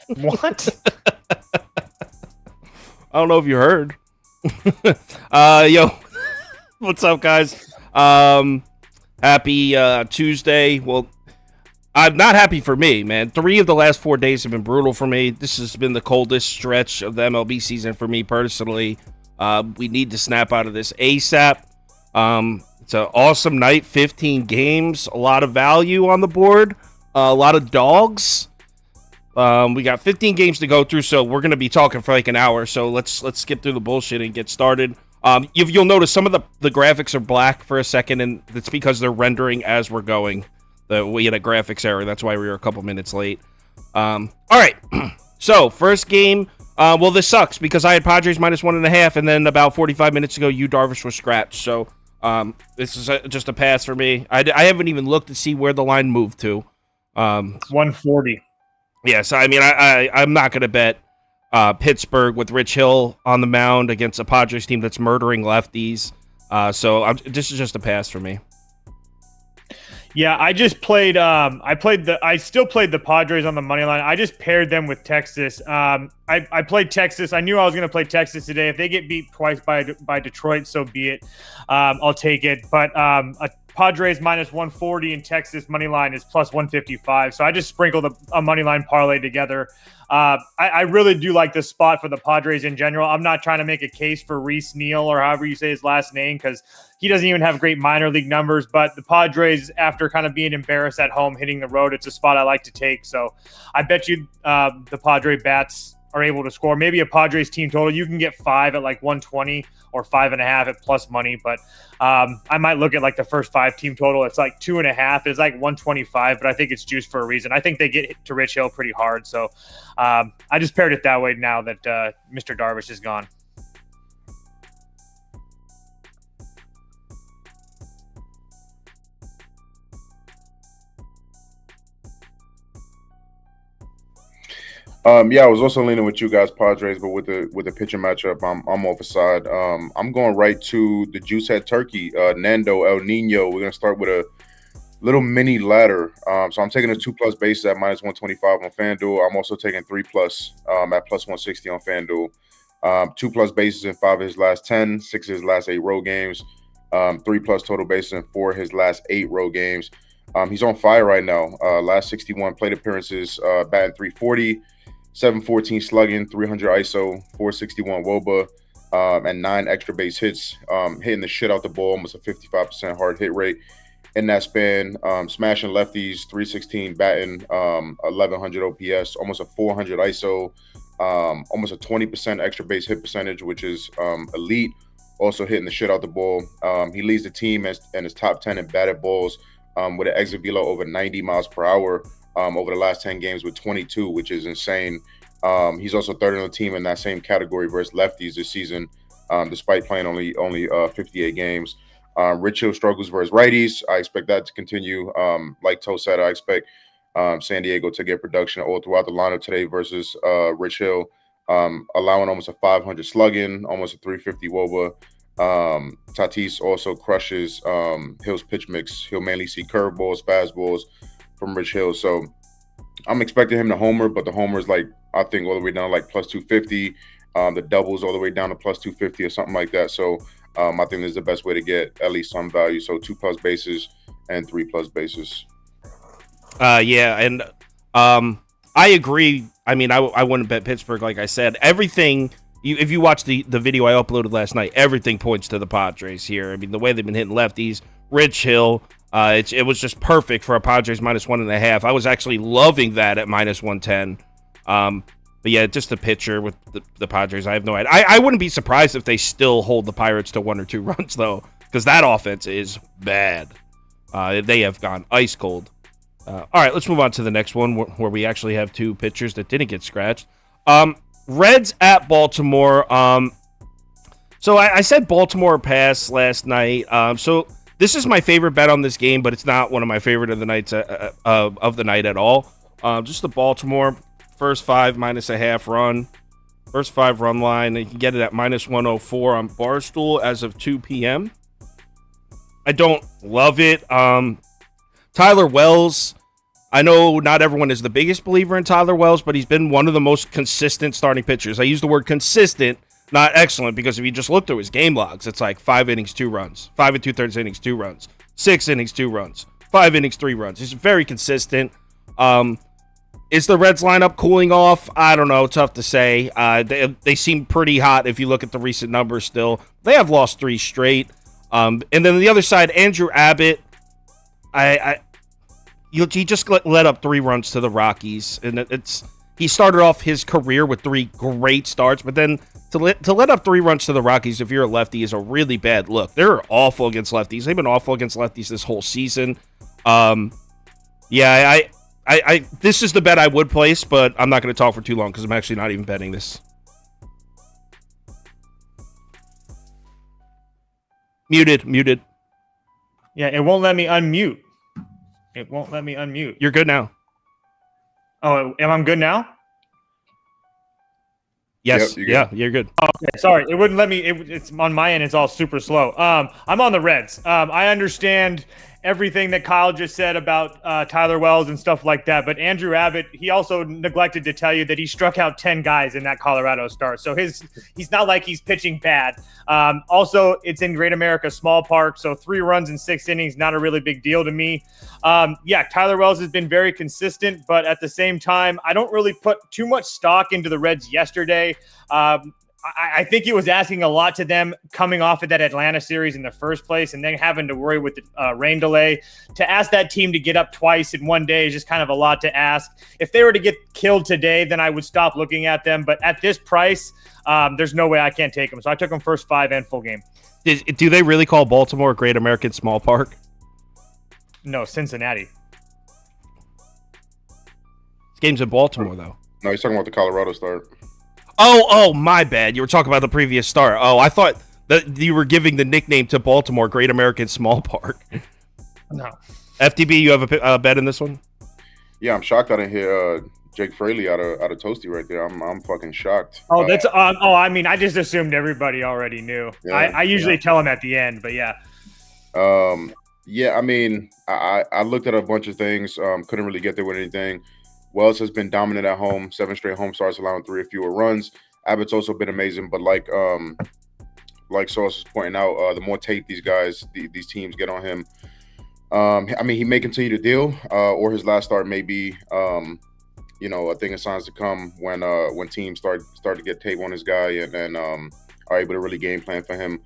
What? I don't know if you heard. Yo, what's up, guys? Happy Tuesday. Well, I'm not happy for me, man. 3 of the last 4 days have been brutal for me. This has been the coldest stretch of the MLB season for me personally. We need to snap out of this ASAP. It's an awesome night, 15 games, a lot of value on the board, a lot of dogs. We got 15 games to go through, so we're going to be talking for like an hour. So let's skip through the bullshit and get started. You'll notice some of the graphics are black for a second, and it's because they're rendering as we're going. We had a graphics error. That's why we were a couple minutes late. All right. So first game. Well, this sucks because I had Padres -1.5, and then about 45 minutes ago, Yu Darvish was scratched. So this is just a pass for me. I haven't even looked to see where the line moved to. 140. Yes, I mean, I'm not going to bet Pittsburgh with Rich Hill on the mound against a Padres team that's murdering lefties. This is just a pass for me. Yeah, I just played. I still played the Padres on the money line. I just paired them with Texas. I played Texas. I knew I was going to play Texas today. If they get beat twice by Detroit, so be it. I'll take it. But a Padres -140 and Texas money line is +155. So I just sprinkled a money line parlay together. I really do like this spot for the Padres in general. I'm not trying to make a case for Reese Neal or however you say his last name because he doesn't even have great minor league numbers. But the Padres, after kind of being embarrassed at home, hitting the road, it's a spot I like to take. So I bet you the Padre bats are able to score. Maybe a Padres team total. You can get 5 at like 120 or 5.5 at plus money. But I might look at like the first 5 team total. It's like 2.5. It's like 125, but I think it's juiced for a reason. I think they get to Rich Hill pretty hard. So I just paired it that way now that Mr. Darvish is gone. Yeah, I was also leaning with you guys, Padres, but with the pitching matchup, I'm off the side. I'm going right to the juice head turkey, Nando El Nino. We're gonna start with a little mini ladder. So I'm taking a 2+ bases at -125 on FanDuel. I'm also taking 3+ at +160 on FanDuel. 2+ bases in 5 of his last 10, 6 of his last 8 road games, 3+ total bases in 4 of his last 8 road games. He's on fire right now. Last 61 plate appearances, batting .340. 714 slugging, 300 ISO, 461 WOBA, and 9 extra base hits, hitting the shit out the ball, almost a 55% hard hit rate in that span, smashing lefties, 316 batting, 1100 OPS, almost a 400 ISO, almost a 20% extra base hit percentage, which is elite, also hitting the shit out the ball. He leads the team and is top 10 in batted balls with an exit velo over 90 miles per hour. Over the last 10 games with 22, which is insane. He's also third on the team in that same category versus lefties this season, despite playing only 58 games. Rich Hill struggles versus righties. I expect that to continue. Like Toe said, I expect San Diego to get production all throughout the lineup today versus Rich Hill, allowing almost a 500 slugging, almost a 350 WOBA. Tatis also crushes Hill's pitch mix. He'll mainly see curveballs, fastballs from Rich Hill. So I'm expecting him to homer, but the homer is like, I think all the way down like +250. The doubles all the way down to +250 or something like that. So I think this is the best way to get at least some value. So 2+ bases and 3+ bases. Yeah, and I agree. I mean, I wouldn't bet Pittsburgh, like I said. Everything, if you watch the video I uploaded last night, everything points to the Padres here. I mean, the way they've been hitting lefties, Rich Hill, it was just perfect for a Padres -1.5. I was actually loving that at -110. But yeah, just the pitcher with the Padres, I have no idea. I wouldn't be surprised if they still hold the Pirates to 1 or 2 runs, though, because that offense is bad. They have gone ice cold. All right, let's move on to the next one where we actually have 2 pitchers that didn't get scratched. Reds at Baltimore. So I said Baltimore pass last night. So this is my favorite bet on this game, but it's not one of my favorite of the nights of the night at all. Just the Baltimore first 5 -0.5 run, first 5 run line. You can get it at -104 on Barstool as of 2 p.m. I don't love it. Tyler Wells I know not everyone is the biggest believer in Tyler Wells, but he's been one of the most consistent starting pitchers. I use the word consistent, not excellent, because if you just look through his game logs, it's like 5 innings, 2 runs, 5 2/3 innings, 2 runs, 6 innings, 2 runs, 5 innings, 3 runs. He's very consistent. Is the Reds lineup cooling off? I don't know. Tough to say. They seem pretty hot if you look at the recent numbers still. They have lost 3 straight. And then on the other side, Andrew Abbott, he just let up 3 runs to the Rockies. And he started off his career with 3 great starts, but then to let up 3 runs to the Rockies if you're a lefty is a really bad look. They're awful against lefties. They've been awful against lefties this whole season. This is the bet I would place, but I'm not going to talk for too long because I'm actually not even betting this. Muted. Yeah, it won't let me unmute. You're good now. Oh, am I good now? Yes. Yep, you're good. Oh, okay, sorry, it wouldn't let me. It's on my end. It's all super slow. I'm on the Reds. I understand everything that Kyle just said about Tyler Wells and stuff like that. But Andrew Abbott, he also neglected to tell you that he struck out 10 guys in that Colorado start. So he's not like he's pitching bad. Also, it's in Great America Small Park. So 3 runs in 6 innings, not a really big deal to me. Tyler Wells has been very consistent, but at the same time, I don't really put too much stock into the Reds yesterday. I think he was asking a lot to them coming off of that Atlanta series in the first place and then having to worry with the rain delay. To ask that team to get up twice in one day is just kind of a lot to ask. If they were to get killed today, then I would stop looking at them. But at this price, there's no way I can't take them. So I took them first 5 and full game. Do they really call Baltimore Great American Small Park? No, Cincinnati. This game's in Baltimore, though. No, he's talking about the Colorado start. Oh, my bad. You were talking about the previous start. Oh, I thought that you were giving the nickname to Baltimore Great American Small Park. No. FTB, you have a bet in this one? Yeah, I'm shocked I didn't hear Jake Fraley out of Toasty right there. I'm fucking shocked. Oh, that's I just assumed everybody already knew. Yeah, I usually tell them at the end, but yeah. I mean, I looked at a bunch of things. Couldn't really get there with anything. Wells has been dominant at home, 7 straight home starts, allowing 3 or fewer runs. Abbott's also been amazing, but like Sauce is pointing out, the more tape these teams get on him, I mean, he may continue to deal, or his last start may be, a thing of signs to come when teams start to get tape on this guy and then are able to really game plan for him.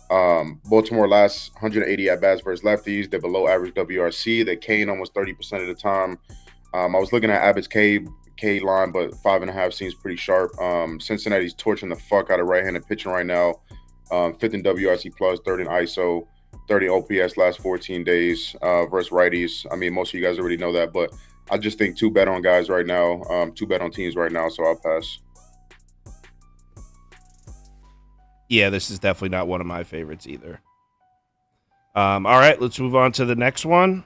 Baltimore last 180 at bats versus lefties. They're below average WRC. They K'ing almost 30% of the time. I was looking at Abbott's K line, but 5.5 seems pretty sharp. Cincinnati's torching the fuck out of right-handed pitching right now. 5th in WRC plus, 3rd in ISO, 30 OPS last 14 days versus righties. I mean, most of you guys already know that, but I just think 2 bet on guys right now, 2 bet on teams right now, so I'll pass. Yeah, this is definitely not one of my favorites either. All right, let's move on to the next one.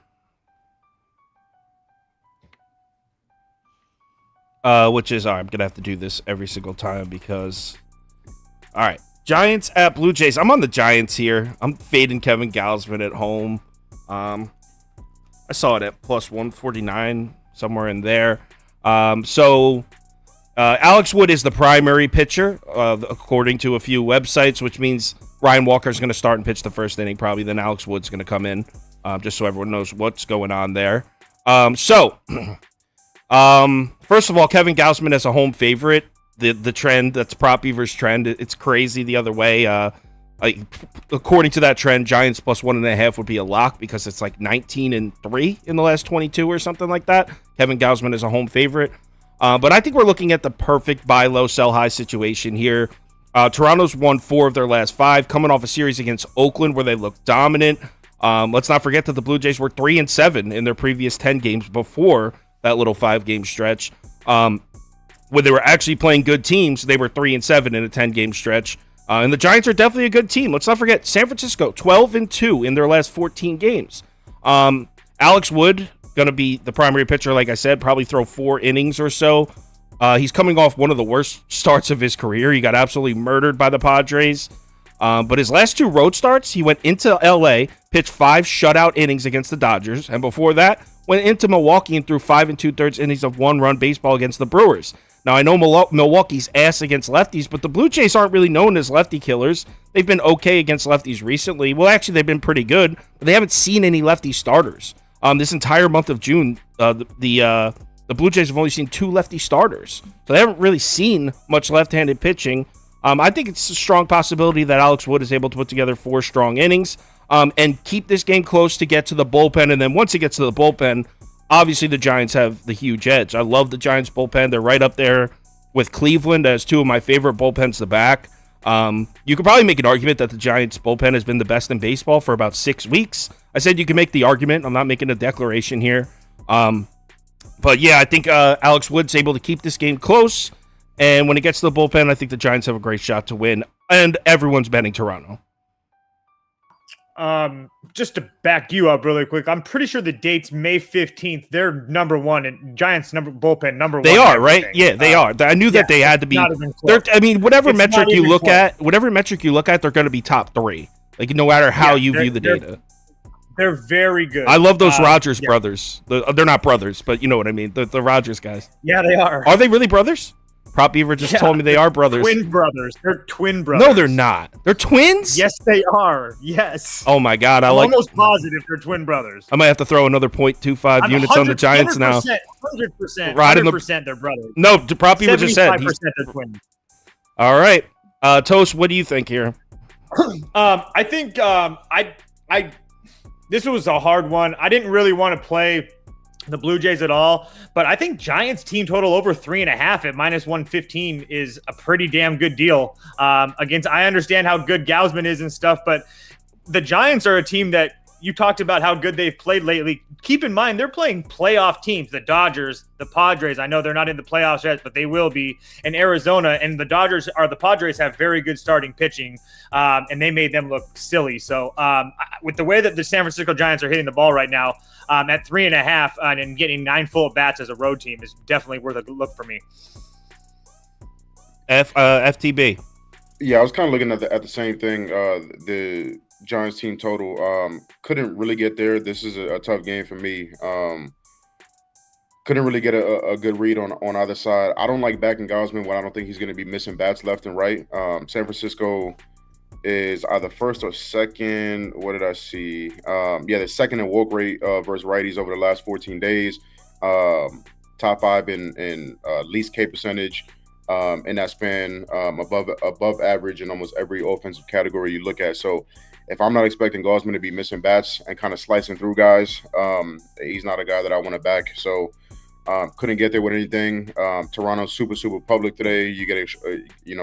Which is, I'm going to have to do this every single time because, all right, Giants at Blue Jays. I'm on the Giants here. I'm fading Kevin Gausman at home. I saw it at plus 149, somewhere in there. So Alex Wood is the primary pitcher, according to a few websites, which means Ryan Walker is going to start and pitch the first inning probably. Then Alex Wood's going to come in, just so everyone knows what's going on there. First of all, Kevin Gausman as a home favorite. The trend, that's prop beavers trend. It's crazy the other way. According to that trend, Giants plus 1.5 would be a lock because it's like 19-3 in the last 22 or something like that. Kevin Gausman is a home favorite. But I think we're looking at the perfect buy low, sell high situation here. Toronto's won 4 of their last 5, coming off a series against Oakland where they looked dominant. Let's not forget that the Blue Jays were 3-7 in their previous 10 games before that little 5-game stretch. When they were actually playing good teams, they were 3-7 in a 10-game stretch. And the Giants are definitely a good team. Let's not forget San Francisco, 12-2 in their last 14 games. Alex Wood, going to be the primary pitcher, like I said, probably throw 4 innings or so. He's coming off one of the worst starts of his career. He got absolutely murdered by the Padres. But his last 2 road starts, he went into L.A., pitched 5 shutout innings against the Dodgers, and before that, went into Milwaukee and threw 5 2/3 innings of 1-run baseball against the Brewers. Now, I know Milwaukee's ass against lefties, but the Blue Jays aren't really known as lefty killers. They've been okay against lefties recently. Well, actually, they've been pretty good, but they haven't seen any lefty starters. This entire month of June, the Blue Jays have only seen 2 lefty starters. So they haven't really seen much left-handed pitching. I think it's a strong possibility that Alex Wood is able to put together 4 strong innings and keep this game close to get to the bullpen. And then once it gets to the bullpen, obviously the Giants have the huge edge. I love the Giants bullpen. They're right up there with Cleveland as 2 of my favorite bullpens to back. You could probably make an argument that the Giants bullpen has been the best in baseball for about 6 weeks. I said you can make the argument. I'm not making a declaration here. But yeah, I think Alex Wood's able to keep this game close. And when it gets to the bullpen, I think the Giants have a great shot to win. And everyone's betting Toronto. Just to back you up really quick, I'm pretty sure the date's May 15th. They're number 1 and Giants bullpen number 1. They are, right? Yeah, they are. I knew that they had to be. I mean, whatever metric you look at, they're going to be top 3. Like, no matter how you view the data. They're very good. I love those Rogers brothers. They're not brothers, but you know what I mean. The Rogers guys. Yeah, they are. Are they really brothers? Prop Beaver just told me they are brothers. Twin brothers. They're twin brothers. No, they're not. They're twins? Yes, they are. Yes. Oh, my God. I'm almost positive they're twin brothers. I might have to throw another 0.25 units on the Giants 100%, now. 100%. Right 100% they're brothers. No, Prop Beaver just said. 75% they're twins. All right. Toast, what do you think here? I think this was a hard one. I didn't really want to play the Blue Jays at all, but I think Giants team total over 3.5 at -115 is a pretty damn good deal. Against, I understand how good Gausman is and stuff, but the Giants are a team that you talked about how good they've played lately. Keep in mind, they're playing playoff teams, the Dodgers, the Padres. I know they're not in the playoffs yet, but they will be, in Arizona. And the Padres have very good starting pitching, and they made them look silly. So with the way that the San Francisco Giants are hitting the ball right now, at 3.5 and getting 9 full at bats as a road team is definitely worth a look for me. FTB. Yeah, I was kind of looking at the same thing. The Giants team total couldn't really get there. This is a tough game for me. Couldn't really get a good read on either side. I don't like backing Gausman when I don't think he's going to be missing bats left and right. San Francisco is either first or second. What did I see? The second in walk rate versus righties over the last 14 days. Top 5 in least K percentage. In that span, above average in almost every offensive category you look at. So if I'm not expecting Gausman to be missing bats and kind of slicing through guys, he's not a guy that I want to back. So couldn't get there with anything. Toronto's super public today. You get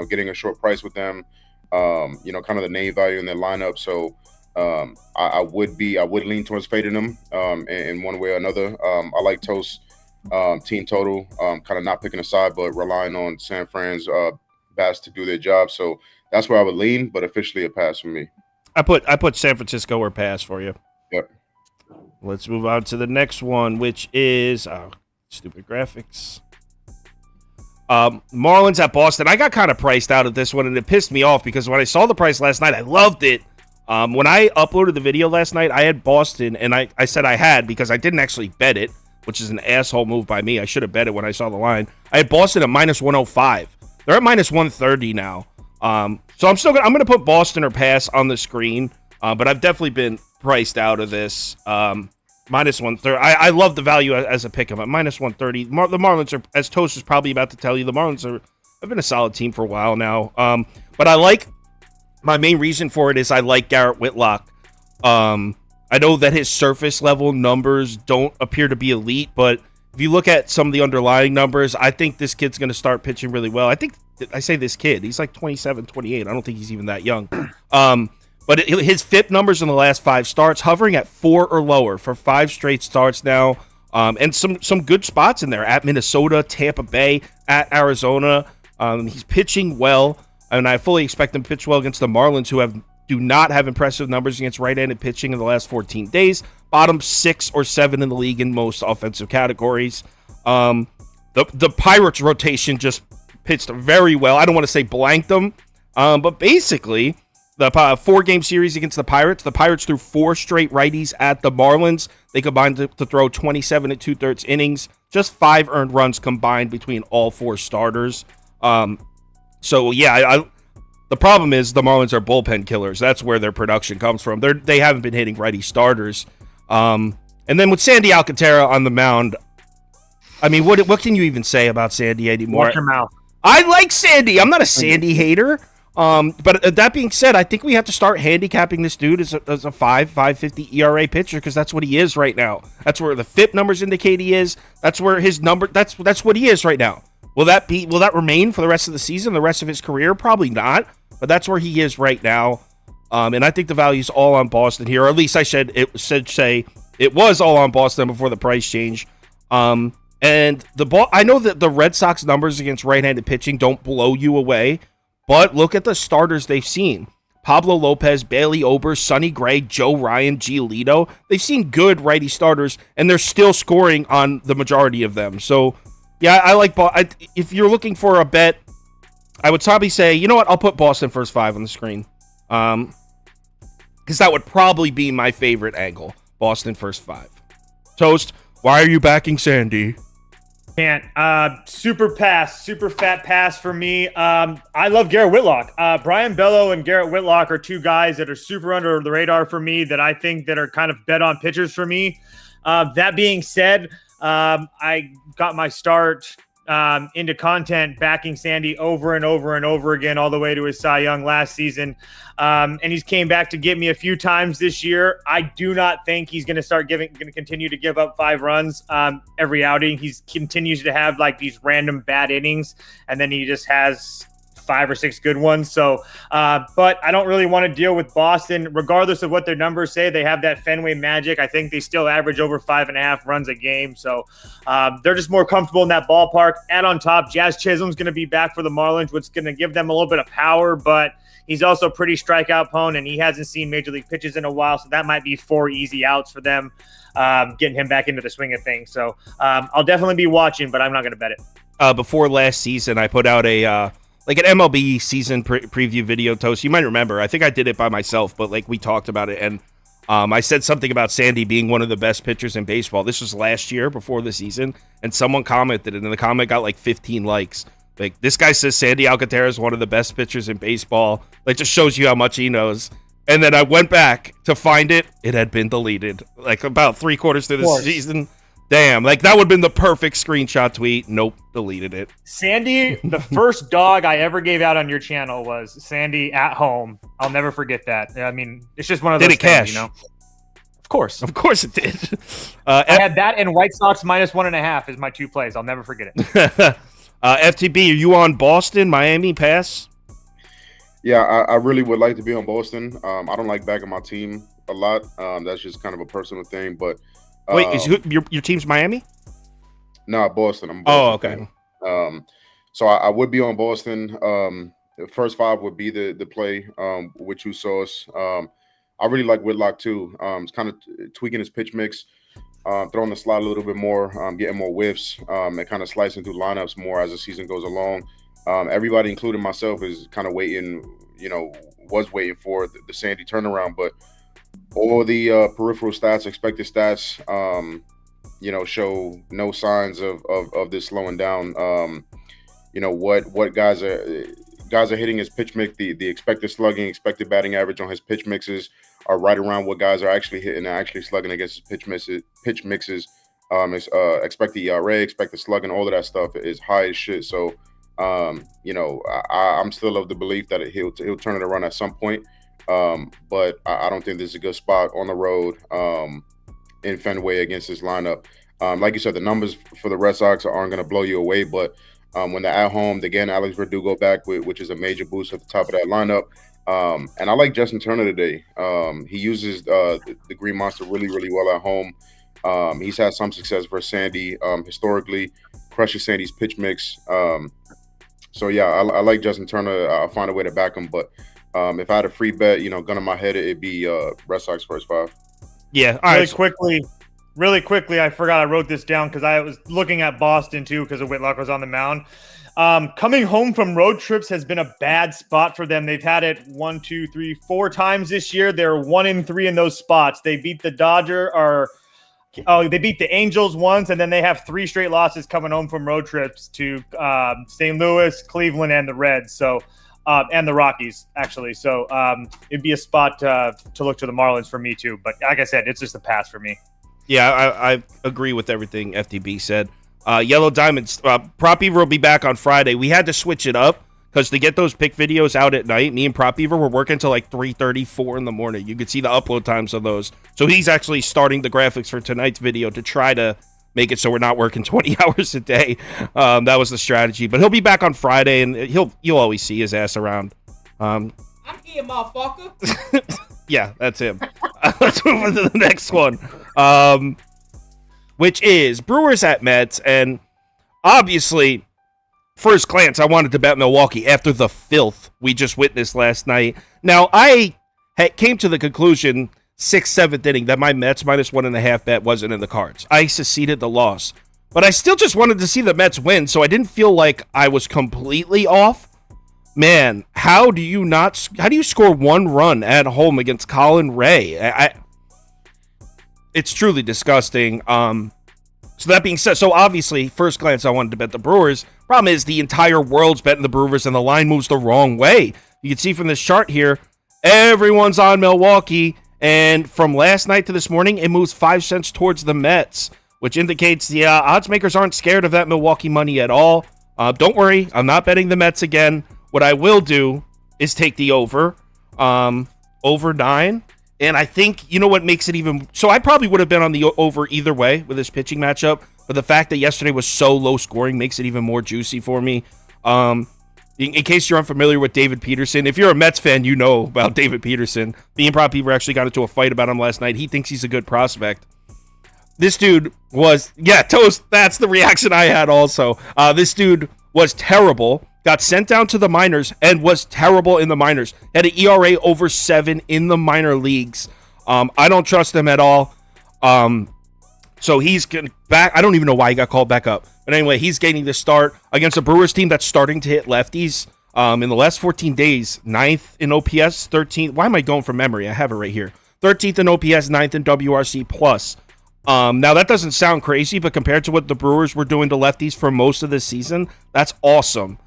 getting a short price with them. Kind of the name value in their lineup. So I would lean towards fading them in one way or another. I like Toast team total, kind of not picking a side, but relying on San Fran's bats to do their job. So that's where I would lean, but officially a pass for me. I put San Francisco or pass for you. Yep. Let's move on to the next one, which is stupid graphics. Marlins at Boston. I got kind of priced out of this one, and it pissed me off because when I saw the price last night, I loved it. When I uploaded the video last night, I had Boston, and I said I had because I didn't actually bet it, which is an asshole move by me. I should have bet it when I saw the line. I had Boston at -105. They're at -130 now. So I'm gonna put Boston or pass on the screen. But I've definitely been priced out of this. -130. I love the value as a pick 'em at -130. The Marlins are, as Toast is probably about to tell you, the Marlins have been a solid team for a while now. But I like, my main reason for it is I like Garrett Whitlock. I know that his surface level numbers don't appear to be elite, but if you look at some of the underlying numbers, I think this kid's going to start pitching really well. I say this kid, he's like 27, 28. I don't think he's even that young. But his FIP numbers in the last 5 starts, hovering at 4 or lower for 5 straight starts now. And some good spots in there at Minnesota, Tampa Bay, at Arizona. He's pitching well, and I fully expect him to pitch well against the Marlins, who do not have impressive numbers against right-handed pitching in the last 14 days. Bottom 6 or 7 in the league in most offensive categories. The Pirates rotation just pitched very well. I don't want to say blanked them, but basically The 4-game series against the Pirates. The Pirates threw 4 straight righties at the Marlins. They combined to throw 27 and 2/3 innings. Just 5 earned runs combined between all 4 starters. So yeah, the problem is the Marlins are bullpen killers. That's where their production comes from. They haven't been hitting righty starters. And then with Sandy Alcantara on the mound, I mean, what can you even say about Sandy anymore? Watch your mouth. I like Sandy. I'm not a Sandy hater. But that being said, I think we have to start handicapping this dude as a 5.50 ERA pitcher, because that's what he is right now. That's where the FIP numbers indicate he is. That's where his number. That's what he is right now. Will that remain for the rest of the season, the rest of his career? Probably not. But that's where he is right now. And I think the value's all on Boston here, or at least I should say it was all on Boston before the price change. And I know that the Red Sox numbers against right-handed pitching don't blow you away. But look at the starters they've seen. Pablo Lopez, Bailey Ober, Sonny Gray, Joe Ryan, Giolito. They've seen good righty starters, and they're still scoring on the majority of them. So, yeah, I like if you're looking for a bet, I would probably say, you know what, I'll put Boston first 5 on the screen. Because that would probably be my favorite angle. Boston first 5. Toast, why are you backing Sandy? Can't. Super fat pass for me. I love Garrett Whitlock. Brian Bello and Garrett Whitlock are 2 guys that are super under the radar for me, that I think that are kind of bet on pitchers for me. That being said, I got my start into content backing Sandy over and over and over again, all the way to his Cy Young last season. And he's came back to get me a few times this year. I do not think he's going to continue to give up 5 runs every outing. He continues to have like these random bad innings, and then he just has 5 or 6 good ones. So, but I don't really want to deal with Boston, regardless of what their numbers say. They have that Fenway magic. I think they still average over 5.5 runs a game. So they're just more comfortable in that ballpark. And on top, Jazz Chisholm's going to be back for the Marlins, which is going to give them a little bit of power, but he's also pretty strikeout prone, and he hasn't seen major league pitches in a while. So that might be 4 easy outs for them, getting him back into the swing of things. So I'll definitely be watching, but I'm not going to bet it. Before last season, I put out an MLB season preview video, Toast. You might remember. I think I did it by myself, but we talked about it, and I said something about Sandy being one of the best pitchers in baseball. This was last year before the season, and someone commented, and the comment got 15 likes. This guy says Sandy Alcantara is one of the best pitchers in baseball. Just shows you how much he knows. And then I went back to find it. It had been deleted. About 3/4 through the season. Damn, that would have been the perfect screenshot tweet. Nope, deleted it. Sandy, the first dog I ever gave out on your channel was Sandy at home. I'll never forget that. I mean, it's just one of those things, cash? Of course it did. I had that and White Sox -1.5 as my 2 plays. I'll never forget it. FTB, are you on Boston, Miami, pass? Yeah, I really would like to be on Boston. I don't like backing my team a lot. That's just kind of a personal thing, but wait, is your team's Miami? No, Boston. I'm Boston. Oh, okay. So I would be on Boston. The first 5 would be the play with you sauce. I really like Whitlock too. It's kind of tweaking his pitch mix, throwing the slide a little bit more, getting more whiffs, and kind of slicing through lineups more as the season goes along. Everybody, including myself, is kind of was waiting for the Sandy turnaround, but all the peripheral stats, expected stats, show no signs of this slowing down. What guys are hitting his pitch mix, the expected slugging, expected batting average on his pitch mixes are right around what guys are actually hitting and actually slugging against his pitch mixes. Expected ERA, expected slugging, all of that stuff is high as shit. So, I'm still of the belief that he'll turn it around at some point. But I don't think this is a good spot on the road in Fenway against this lineup. Like you said, the numbers for the Red Sox aren't going to blow you away, but when they're at home, again, Alex Verdugo back, which is a major boost at the top of that lineup. And I like Justin Turner today. He uses the Green Monster really, really well at home. He's had some success versus Sandy historically, crushes Sandy's pitch mix. So, yeah, I like Justin Turner. I'll find a way to back him, but if I had a free bet, gun in my head, it'd be Red Sox first 5. Yeah. All right. really quickly, I forgot I wrote this down because I was looking at Boston too because of Whitlock was on the mound. Coming home from road trips has been a bad spot for them. They've had it 4 times this year. They're 1-3 in those spots. They beat the they beat the Angels once, and then they have 3 straight losses coming home from road trips to St. Louis, Cleveland, and the Reds. So, and the Rockies, actually. So it'd be a spot to look to the Marlins for me too. But like I said, it's just a pass for me. Yeah, I agree with everything FDB said. Yellow Diamonds, Prop Beaver will be back on Friday. We had to switch it up because to get those pick videos out at night, me and Prop Beaver were working till like 3:30, 4 in the morning. You could see the upload times of those. So he's actually starting the graphics for tonight's video to try to make it so we're not working 20 hours a day. That was the strategy. But he'll be back on Friday, and you'll always see his ass around. I'm here, motherfucker. Yeah, that's him. Let's move on to the next one. Which is Brewers at Mets, and obviously, first glance, I wanted to bet Milwaukee after the filth we just witnessed last night. Now, I came to the conclusion, 6th, 7th inning, that my Mets minus 1.5 bet wasn't in the cards. I seceded the loss, but I still just wanted to see the Mets win, so I didn't feel like I was completely off. Man, how do you score 1 run at home against Colin Ray? It's truly disgusting. So that being said, so obviously, first glance, I wanted to bet the Brewers. Problem is, the entire world's betting the Brewers, and the line moves the wrong way. You can see from this chart here, everyone's on Milwaukee, and from last night to this morning, it moves 5 cents towards the Mets, which indicates the odds makers aren't scared of that Milwaukee money at all. Don't worry, I'm not betting the Mets again. What I will do is take the over 9. And I think, you know what makes it even... So I probably would have been on the over either way with this pitching matchup. But the fact that yesterday was so low scoring makes it even more juicy for me. In case you're unfamiliar with David Peterson, if you're a Mets fan, you know about David Peterson. Me and Prop Beaver actually got into a fight about him last night. He thinks he's a good prospect. This dude was... Yeah, Toast, that's the reaction I had also. This dude was terrible. Got sent down to the minors and was terrible in the minors. Had an ERA over 7 in the minor leagues. I don't trust him at all. So he's back. I don't even know why he got called back up. But anyway, he's getting the start against a Brewers team that's starting to hit lefties. In the last 14 days, 9th in OPS, 13th. Why am I going from memory? I have it right here. 13th in OPS, 9th in WRC plus. Now, that doesn't sound crazy, but compared to what the Brewers were doing to lefties for most of this season, that's awesome.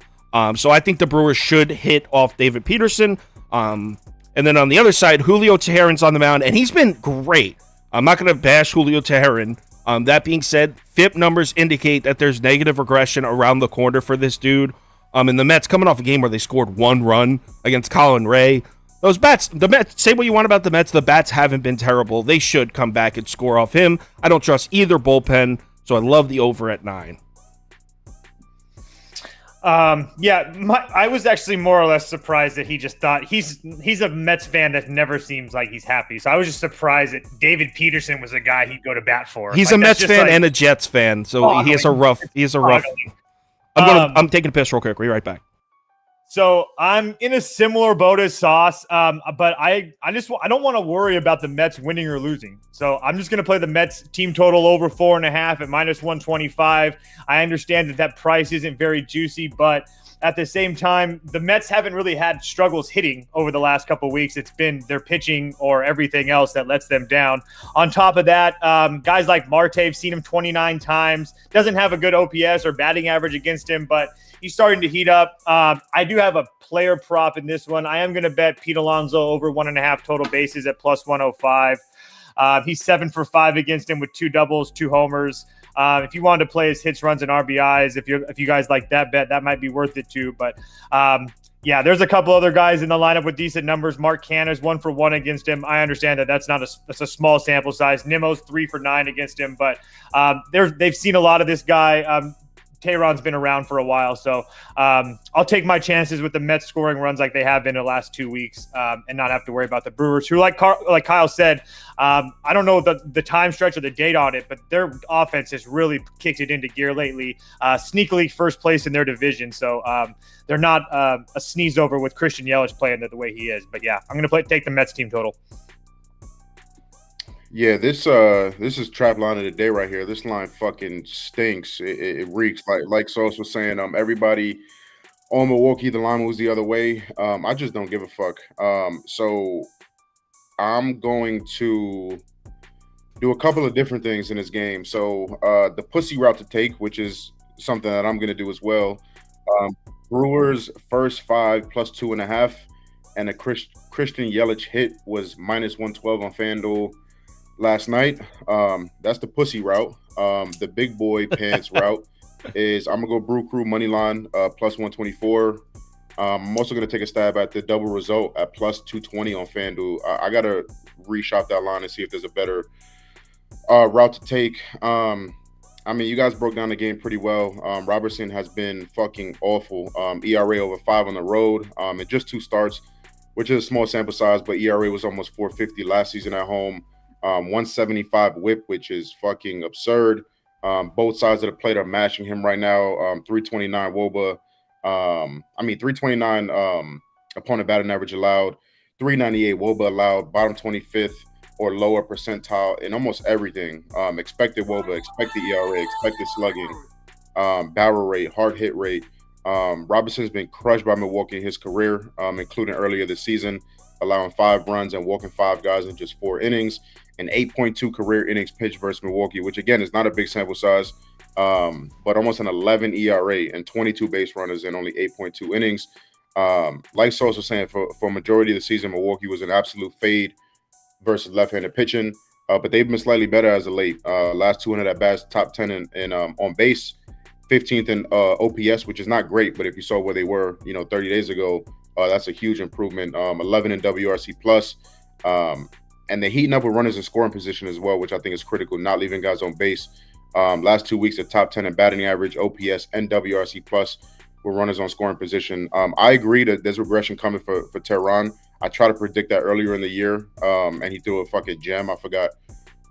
So I think the Brewers should hit off David Peterson. And then on the other side, Julio Teheran's on the mound, and he's been great. I'm not going to bash Julio Teheran. That being said, FIP numbers indicate that there's negative regression around the corner for this dude. And the Mets, coming off a game where they scored 1 run against Colin Ray. Those bats, the Mets, say what you want about the Mets, the bats haven't been terrible. They should come back and score off him. I don't trust either bullpen, so I love the over at 9. I was actually more or less surprised that he just thought he's a Mets fan that never seems like he's happy. So I was just surprised that David Peterson was a guy he'd go to bat for. He's a Mets fan and a Jets fan, so he has a rough. I'm taking a piss real quick. We'll be right back. So I'm in a similar boat as Sauce, but I don't want to worry about the Mets winning or losing. So I'm just going to play the Mets team total over 4.5 at minus 125. I understand that price isn't very juicy, but at the same time, the Mets haven't really had struggles hitting over the last couple of weeks. It's been their pitching or everything else that lets them down. On top of that, guys like Marte, I've seen him 29 times. Doesn't have a good OPS or batting average against him, but he's starting to heat up. I do have a player prop in this one. I am going to bet Pete Alonso over 1.5 total bases at plus 105. He's 7 for 5 against him with 2 doubles, 2 homers. If you wanted to play his hits, runs, and RBIs, if you guys like that bet, that might be worth it too. But there's a couple other guys in the lineup with decent numbers. Mark Canha's 1 for 1 against him. I understand that's a small sample size. Nimmo's 3 for 9 against him, but they've seen a lot of this guy. Tehran's been around for a while, so I'll take my chances with the Mets scoring runs like they have been the last 2 weeks, and not have to worry about the Brewers, who, like Kyle said, I don't know the time stretch or the date on it, but their offense has really kicked it into gear lately. Sneakily first place in their division, so they're not a sneeze over with Christian Yelich playing the way he is. But yeah, I'm going to take the Mets team total. Yeah, this is trap line of the day right here. This line fucking stinks. It reeks like Sauce was saying. Everybody on Milwaukee, the line moves the other way. I just don't give a fuck. So I'm going to do a couple of different things in this game. So the pussy route to take, which is something that I'm going to do as well. Um, Brewers first 5 plus 2.5, and the Christian Yelich hit was minus 112 on FanDuel last night. That's the pussy route. The big boy pants route is I'm gonna go Brew Crew money line plus 124. I'm also gonna take a stab at the double result at plus 220 on FanDuel. I gotta reshop that line and see if there's a better route to take. I mean, you guys broke down the game pretty well. Robertson has been fucking awful. ERA over 5 on the road in just 2 starts, which is a small sample size, but ERA was almost 450 last season at home. 175 whip, which is fucking absurd. Both sides of the plate are matching him right now. 329 WOBA. 329 opponent batting average allowed. 398 WOBA allowed. Bottom 25th or lower percentile in almost everything. Expected WOBA, expected ERA, expected slugging, barrel rate, hard hit rate. Robinson's been crushed by Milwaukee in his career, including earlier this season, allowing 5 runs and walking 5 guys in just 4 innings, and 8.2 career innings pitched versus Milwaukee, which again is not a big sample size, but almost an 11 ERA and 22 base runners in only 8.2 innings. Like Sauce was saying, for majority of the season, Milwaukee was an absolute fade versus left-handed pitching, but they've been slightly better as of late. Last 200 at bats, top 10 in on base, 15th in OPS, which is not great, but if you saw where they were, 30 days ago, that's a huge improvement. 11 in WRC plus, and they're heating up with runners in scoring position as well, which I think is critical. Not leaving guys on base. Last 2 weeks, the top 10 in batting average, OPS, and WRC plus with runners on scoring position. I agree that there's regression coming for Tehran. I tried to predict that earlier in the year, and he threw a fucking gem. I forgot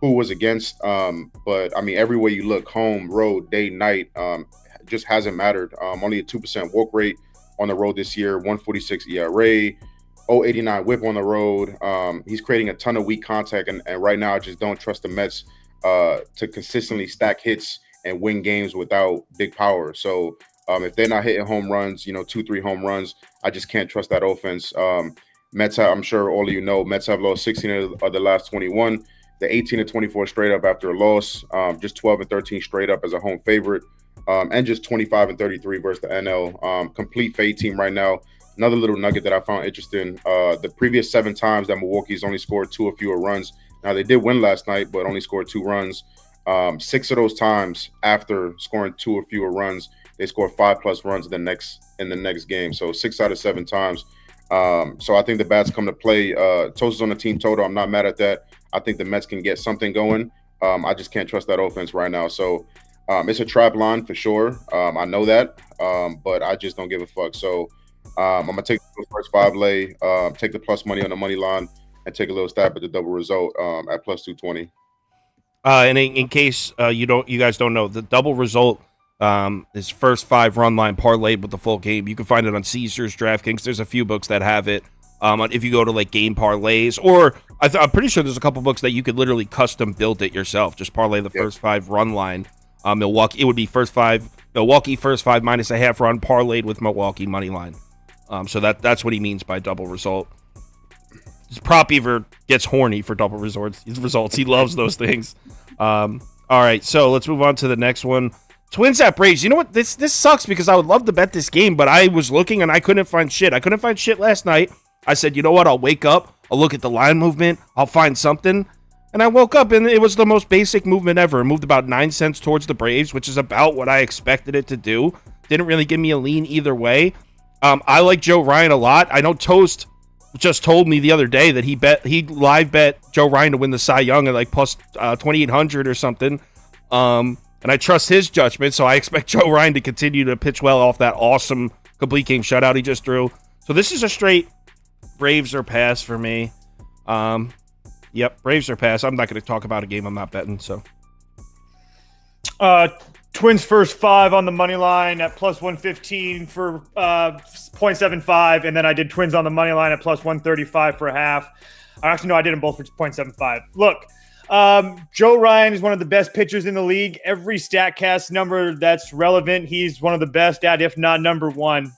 who was against, but I mean, everywhere you look, home, road, day, night, just hasn't mattered. Only a 2% walk rate on the road this year, 146 ERA, 089 whip on the road. He's creating a ton of weak contact, and right now I just don't trust the Mets to consistently stack hits and win games without big power. So if they're not hitting home runs, 2-3 home runs, I just can't trust that offense. Mets, I'm sure all of you know, Mets have lost 16 of the last 21. The 18-24 straight up after a loss, just 12-13 straight up as a home favorite, and just 25-33 versus the NL. Complete fade team right now. Another little nugget that I found interesting: the previous 7 times that Milwaukee's only scored 2 or fewer runs. Now they did win last night, but only scored 2 runs. 6 of those times after scoring 2 or fewer runs, they scored 5+ runs in the next game. So 6 out of 7 times. So I think the bats come to play. Toast is on the team total. I'm not mad at that. I think the Mets can get something going. I just can't trust that offense right now. So it's a trap line for sure. I know that, but I just don't give a fuck. So I'm going to take the first 5 lay, take the plus money on the money line, and take a little stab at the double result at plus 220. And in case you guys don't know, the double result is first 5 run line parlayed with the full game. You can find it on Caesars, DraftKings. There's a few books that have it. If you go to like game parlays, or I'm pretty sure there's a couple books that you could literally custom build it yourself. Just parlay the first 5 run line. Milwaukee, it would be Milwaukee first 5 minus a half run parlayed with Milwaukee money line. So that's what he means by double result. His prop beaver gets horny for double results. He loves those things. All right, so let's move on to the next one. Twins at Braves. You know what? This sucks because I would love to bet this game, but I was looking and I couldn't find shit. I couldn't find shit last night. I said, you know what? I'll wake up. I'll look at the line movement. I'll find something. And I woke up and it was the most basic movement ever. It moved about 9 cents towards the Braves, which is about what I expected it to do. Didn't really give me a lean either way. I like Joe Ryan a lot. I know Toast just told me the other day that he live bet Joe Ryan to win the Cy Young at like plus 2,800 or something. And I trust his judgment, so I expect Joe Ryan to continue to pitch well off that awesome complete game shutout he just drew. So this is a straight Braves or pass for me. Yep, Braves or pass. I'm not going to talk about a game I'm not betting. So, Twins first 5 on the money line at plus 115 for 0.75, and then I did Twins on the money line at plus 135 for a half. Actually, no, I did them both for 0.75. Look, Joe Ryan is one of the best pitchers in the league. Every StatCast number that's relevant, he's one of the best at, if not number one.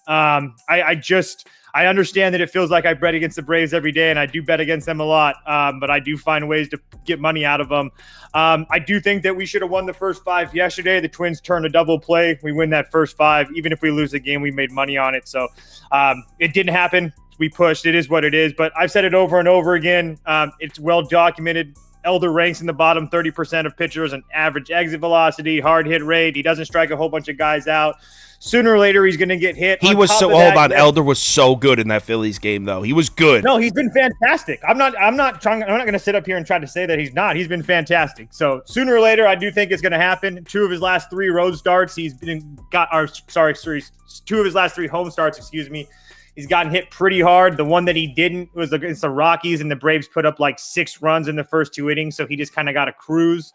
I understand that it feels like I bet against the Braves every day, and I do bet against them a lot, but I do find ways to get money out of them. I do think that we should have won the first 5 yesterday. The Twins turned a double play. We win that first 5. Even if we lose the game, we made money on it. So it didn't happen. We pushed. It is what it is. But I've said it over and over again. It's well documented. Elder ranks in the bottom 30% of pitchers in average exit velocity, hard hit rate. He doesn't strike a whole bunch of guys out. Sooner or later, he's going to get hit. Elder was so good in that Phillies game, though. He was good. No, he's been fantastic. I'm not going to sit up here and try to say that he's not. He's been fantastic. So sooner or later, I do think it's going to happen. 2 of his last 3 road starts, 2 of his last 3 home starts, excuse me. He's gotten hit pretty hard. The one that he didn't was against the Rockies, and the Braves put up like 6 runs in the first 2 innings, so he just kind of got a cruise.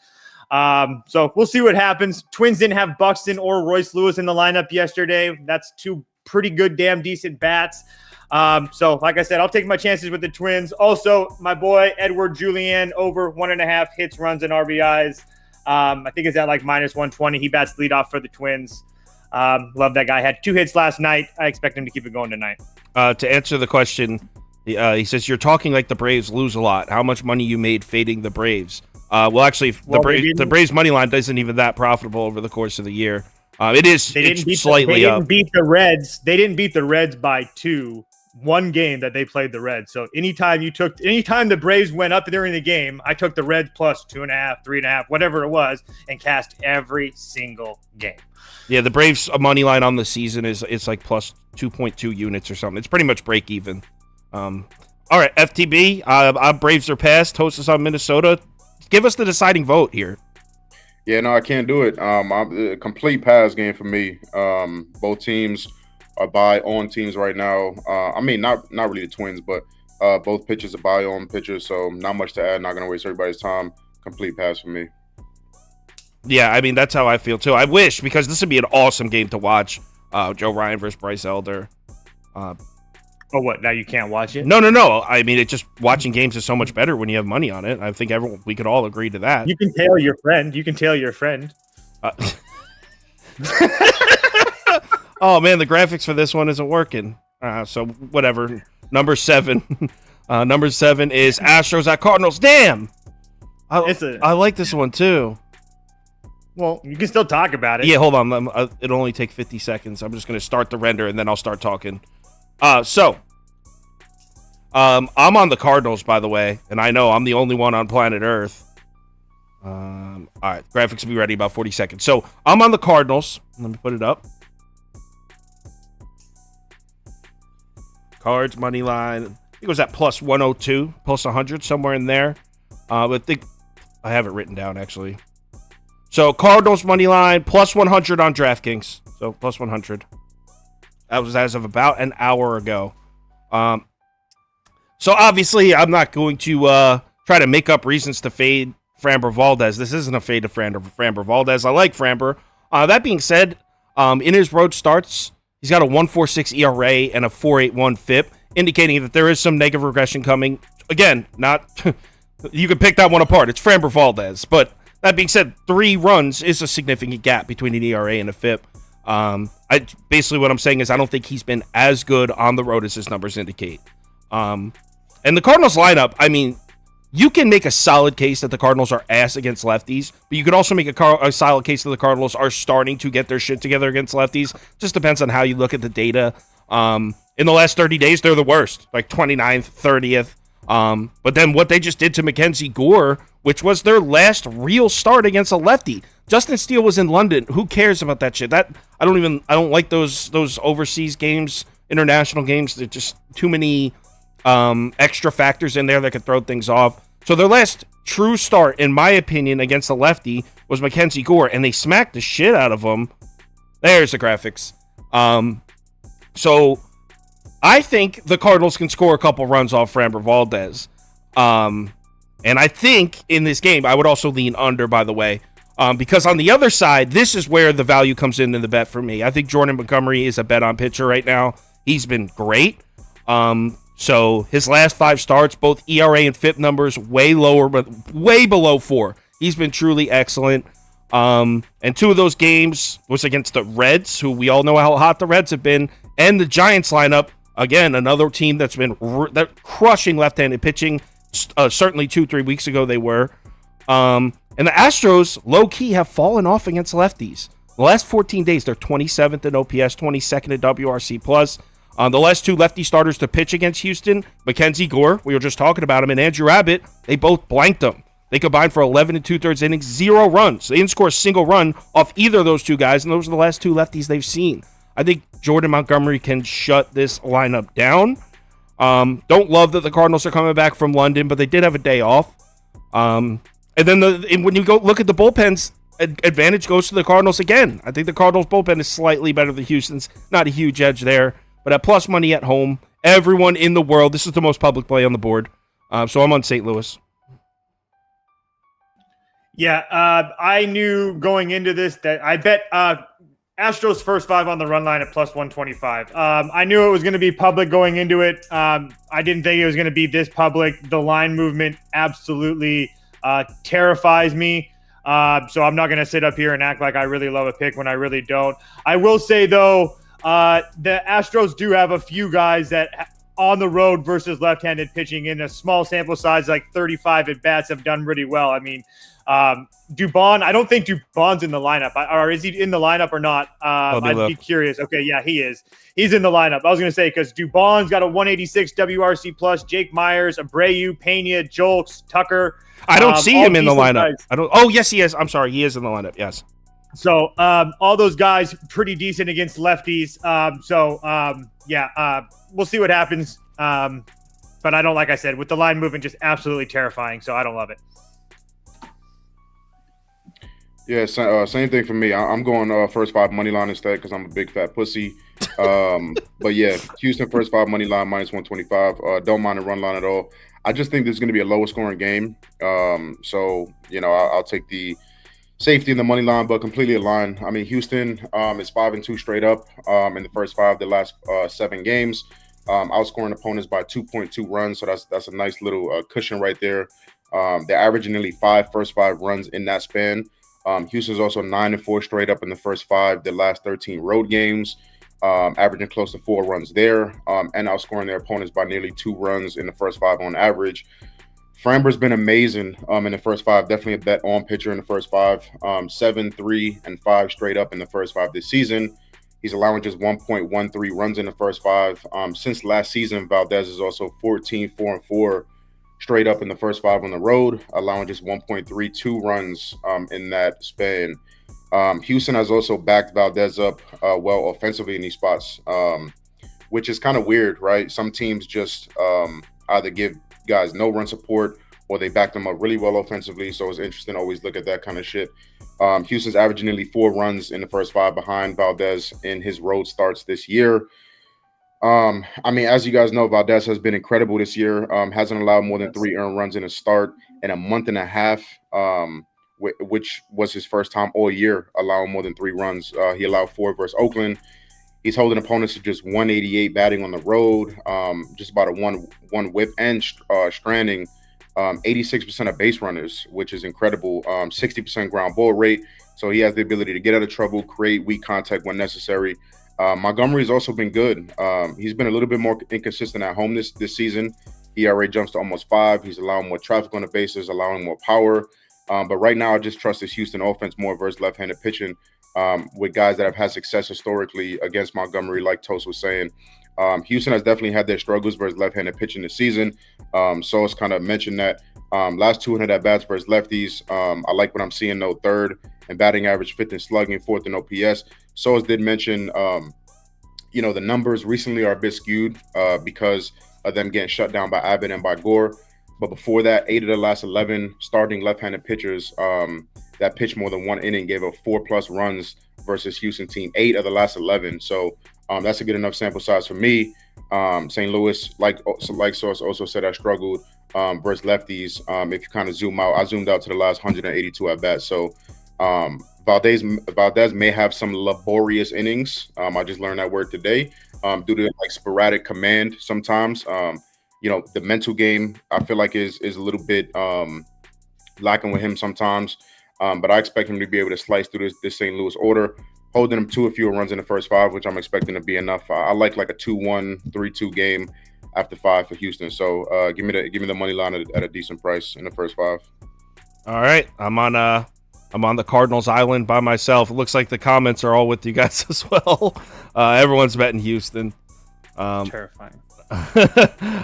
So we'll see what happens. Twins didn't have Buxton or Royce Lewis in the lineup yesterday. That's 2 pretty good, damn decent bats. So like I said, I'll take my chances with the Twins. Also, my boy Edward Julian over 1.5 hits, runs, and RBIs. I think it's at like -120. He bats leadoff for the Twins. Love that guy. Had 2 hits last night. I expect him to keep it going tonight. To answer the question, he says, you're talking like the Braves lose a lot. How much money you made fading the Braves? The Braves money line isn't even that profitable over the course of the year. It's slightly up. They didn't beat the Reds by 2. One game that they played the Reds. So anytime the Braves went up during the game, I took the Reds plus 2.5, 3.5, whatever it was, and cast every single game. Yeah, the Braves money line on the season it's like plus 2.2 units or something. It's pretty much break even. All right, FTB, Braves are passed. Host us on Minnesota. Give us the deciding vote here. Yeah, no, I can't do it. A complete pass game for me. Both teams are buy-on teams right now. I mean, not really the Twins, but both pitchers are buy-on pitchers, so not much to add. Not going to waste everybody's time. Complete pass for me. Yeah, I mean, that's how I feel, too. I wish, because this would be an awesome game to watch. Joe Ryan versus Bryce Elder. Oh, what? Now you can't watch it? No. I mean, it's just watching games is so much better when you have money on it. I think we could all agree to that. You can tail your friend. Oh, man, the graphics for this one isn't working. So, whatever. Number 7. Number 7 is Astros at Cardinals. Damn! I like this one, too. Well, you can still talk about it. Yeah, hold on. It'll only take 50 seconds. I'm just going to start the render, and then I'll start talking. I'm on the Cardinals, by the way, and I know I'm the only one on planet Earth. All right, graphics will be ready in about 40 seconds. So, I'm on the Cardinals. Let me put it up. Cards, money line. I think it was at plus 102, plus 100, somewhere in there. But I have it written down, actually. So, Cardinals money line, plus 100 on DraftKings. So, plus 100. That was as of about an hour ago. So, obviously, I'm not going to try to make up reasons to fade Framber Valdez. This isn't a fade to Framber Valdez. I like Framber. That being said, in his road starts, he's got a 1.46 ERA and a 4.81 FIP, indicating that there is some negative regression coming. Again, not you can pick that one apart. It's Framber Valdez. But that being said, 3 runs is a significant gap between an ERA and a FIP. Basically what I'm saying is I don't think he's been as good on the road as his numbers indicate. And the Cardinals lineup, I mean, you can make a solid case that the Cardinals are ass against lefties, but you could also make a solid case that the Cardinals are starting to get their shit together against lefties. Just depends on how you look at the data. In the last 30 days, they're the worst, like 29th, 30th. But then what they just did to Mackenzie Gore, which was their last real start against a lefty. Justin Steele was in London. Who cares about that shit? I don't like those overseas games, international games. They're just too many extra factors in there that could throw things off. So their last true start, in my opinion, against a lefty was Mackenzie Gore, and they smacked the shit out of him. There's the graphics. So I think the Cardinals can score a couple runs off Framber Valdez. And I think in this game, I would also lean under, by the way. Because on the other side, this is where the value comes in the bet for me. I think Jordan Montgomery is a bet-on pitcher right now. He's been great. So his last 5 starts, both ERA and FIP numbers way lower, but way below 4. He's been truly excellent. And 2 of those games was against the Reds, who we all know how hot the Reds have been, and the Giants lineup. Again, another team that's been crushing left-handed pitching. Certainly 2-3 weeks ago they were. And the Astros, low-key, have fallen off against lefties. The last 14 days, they're 27th in OPS, 22nd in WRC+. The last 2 lefty starters to pitch against Houston, Mackenzie Gore, we were just talking about him, and Andrew Abbott, they both blanked them. They combined for 11 and 2/3 innings, 0 runs. They didn't score a single run off either of those 2 guys, and those are the last 2 lefties they've seen. I think Jordan Montgomery can shut this lineup down. Don't love that the Cardinals are coming back from London, but they did have a day off. And then when you go look at the bullpens, advantage goes to the Cardinals again. I think the Cardinals bullpen is slightly better than Houston's. Not a huge edge there, but at plus money at home. Everyone in the world, this is the most public play on the board. So I'm on St. Louis. Yeah, I knew going into this that I bet Astros first 5 on the run line at plus 125. I knew it was going to be public going into it. I didn't think it was going to be this public. The line movement absolutely terrifies me. So I'm not going to sit up here and act like I really love a pick when I really don't. I will say, though, the Astros do have a few guys that on the road versus left-handed pitching in a small sample size, like 35 at bats, have done really well. I mean, Dubon, I don't think Dubon's in the lineup. Or is he in the lineup or not? I'd be curious. Okay, yeah, he is. He's in the lineup. I was going to say, because Dubon's got a 186 WRC plus, Jake Myers, Abreu, Pena, Jolks, Tucker. I don't see him in the lineup. Guys. Oh, yes, he is. I'm sorry. He is in the lineup. Yes. So all those guys pretty decent against lefties. We'll see what happens. But I don't, like I said, with the line movement, just absolutely terrifying. So I don't love it. Yeah, same thing for me. I'm going first 5 money line instead because I'm a big fat pussy. But yeah, Houston first 5 money line minus 125. Don't mind the run line at all. I just think this is going to be a lower scoring game. So I'll take the safety in the money line, but completely aligned. I mean, Houston is 5-2 straight up in the first 5 of the last 7 games. Outscoring opponents by 2.2 runs, so that's a nice little cushion right there. They're averaging nearly 5 first 5 runs in that span. Houston's also 9-4 straight up in the first 5, the last 13 road games, averaging close to 4 runs there, and outscoring their opponents by nearly 2 runs in the first 5 on average. Framber's been amazing in the first 5, definitely a bet on pitcher in the first 5, 7, 3, and 5 straight up in the first 5 this season. He's allowing just 1.13 runs in the first 5. Since last season, Valdez is also 14, 4, and 4 straight up in the first 5 on the road, allowing just 1.32 runs in that span. Houston has also backed Valdez up well offensively in these spots, which is kind of weird, right? Some teams just either give guys no run support or they back them up really well offensively. So it's interesting to always look at that kind of shit. Houston's averaging nearly 4 runs in the first 5 behind Valdez in his road starts this year. I mean, as you guys know, Valdez has been incredible this year. Hasn't allowed more than 3 earned runs in a start in a month and a half, which was his first time all year allowing more than 3 runs. He allowed 4 versus Oakland. He's holding opponents to just 188 batting on the road, just about a one whip and stranding 86% of base runners, which is incredible. 60% ground ball rate. So he has the ability to get out of trouble, create weak contact when necessary. Montgomery's also been good. He's been a little bit more inconsistent at home this season. ERA jumps to almost 5. He's allowing more traffic on the bases, allowing more power. But right now, I just trust this Houston offense more versus left-handed pitching with guys that have had success historically against Montgomery, like Toast was saying. Houston has definitely had their struggles versus left-handed pitching this season. So it's kind of mentioned that last 200 at-bats versus lefties. I like what I'm seeing, though, 3rd in batting average, 5th in slugging, 4th in OPS. Soas did mention, the numbers recently are a bit skewed because of them getting shut down by Abbott and by Gore. But before that, 8 of the last 11 starting left-handed pitchers that pitched more than 1 inning gave up 4+ runs versus Houston team, 8 of the last 11. So that's a good enough sample size for me. St. Louis, like Source also said, I struggled versus lefties. If you kind of zoom out, I zoomed out to the last 182 at-bats. So Valdez may have some laborious innings. I just learned that word today due to sporadic command sometimes. the mental game I feel like is a little bit lacking with him sometimes. But I expect him to be able to slice through this St. Louis order, holding him to a fewer runs in the first 5, which I'm expecting to be enough. I like a 2-1, 3-2 game after 5 for Houston. So give me the money line at a decent price in the first 5. All right, I'm on the Cardinals island by myself. It looks like the comments are all with you guys as well. Everyone's betting Houston. Terrifying.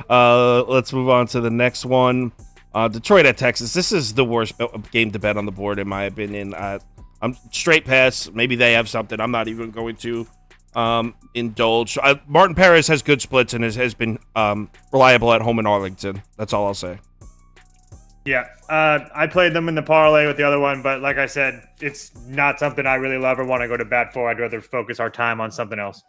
Let's move on to the next one. Detroit at Texas. This is the worst game to bet on the board, in my opinion. I'm straight pass. Maybe they have something. I'm not even going to indulge. Martin Perez has good splits and has been reliable at home in Arlington. That's all I'll say. Yeah, I played them in the parlay with the other one, but like I said, it's not something I really love or want to go to bat for. I'd rather focus our time on something else.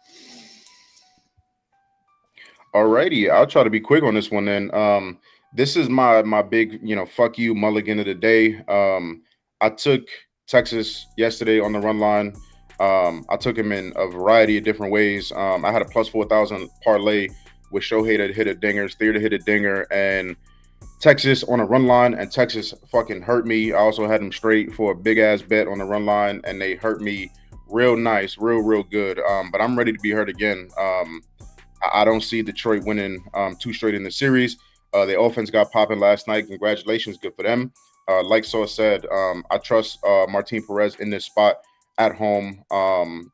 Alrighty, I'll try to be quick on this one then. This is my big, fuck you mulligan of the day. I took Texas yesterday on the run line. I took him in a variety of different ways. I had a plus 4,000 parlay with Shohei to hit a dinger, Steer to hit a dinger, and Texas on a run line, and Texas fucking hurt me. I also had them straight for a big ass bet on the run line, and they hurt me real nice, real good. But I'm ready to be hurt again. I don't see Detroit winning 2 straight in the series. The offense got popping last night. Congratulations, good for them. Like Sauce said, I trust Martin Perez in this spot at home.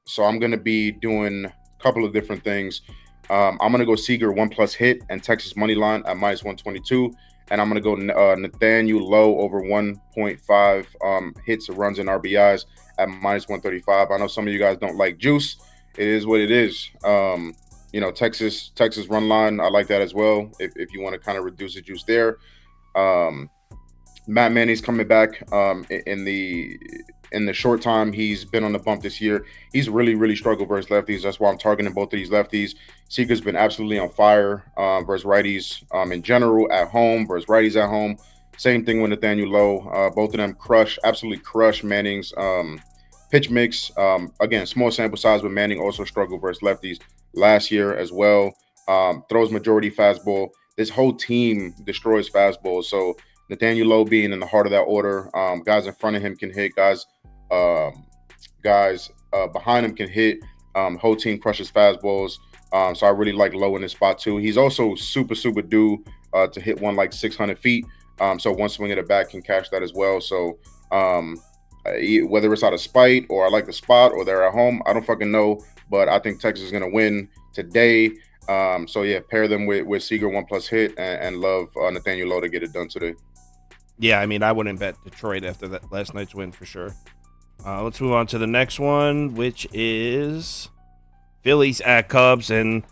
So I'm going to be doing a couple of different things. I'm going to go Seager 1+ hit and Texas money line at -122. And I'm going to go Nathaniel Lowe over 1.5 hits, runs, and RBIs at -135. I know some of you guys don't like juice. It is what it is. Texas run line, I like that as well. If you want to kind of reduce the juice there. Matt Manning's coming back in the short time he's been on the bump this year. He's really struggled versus lefties. That's why I'm targeting both of these lefties. Seager's been absolutely on fire versus righties in general at home versus righties at home. Same thing with Nathaniel Lowe. Both of them absolutely crush Manning's pitch mix. Again, small sample size, but Manning also struggled versus lefties last year as well. Throws majority fastball. This whole team destroys fastballs. So Nathaniel Lowe being in the heart of that order. Guys in front of him can hit. Guys behind him can hit. Whole team crushes fastballs. So I really like Lowe in this spot too. He's also super due to hit one like 600 feet. So one swing at the bat can catch that as well. So whether it's out of spite or I like the spot or they're at home, I don't fucking know. But I think Texas is going to win today. So yeah, pair them with Seager 1+ hit and love Nathaniel Lowe to get it done today. Yeah, I mean, I wouldn't bet Detroit after that last night's win for sure. Let's move on to the next one, which is Phillies at Cubs, and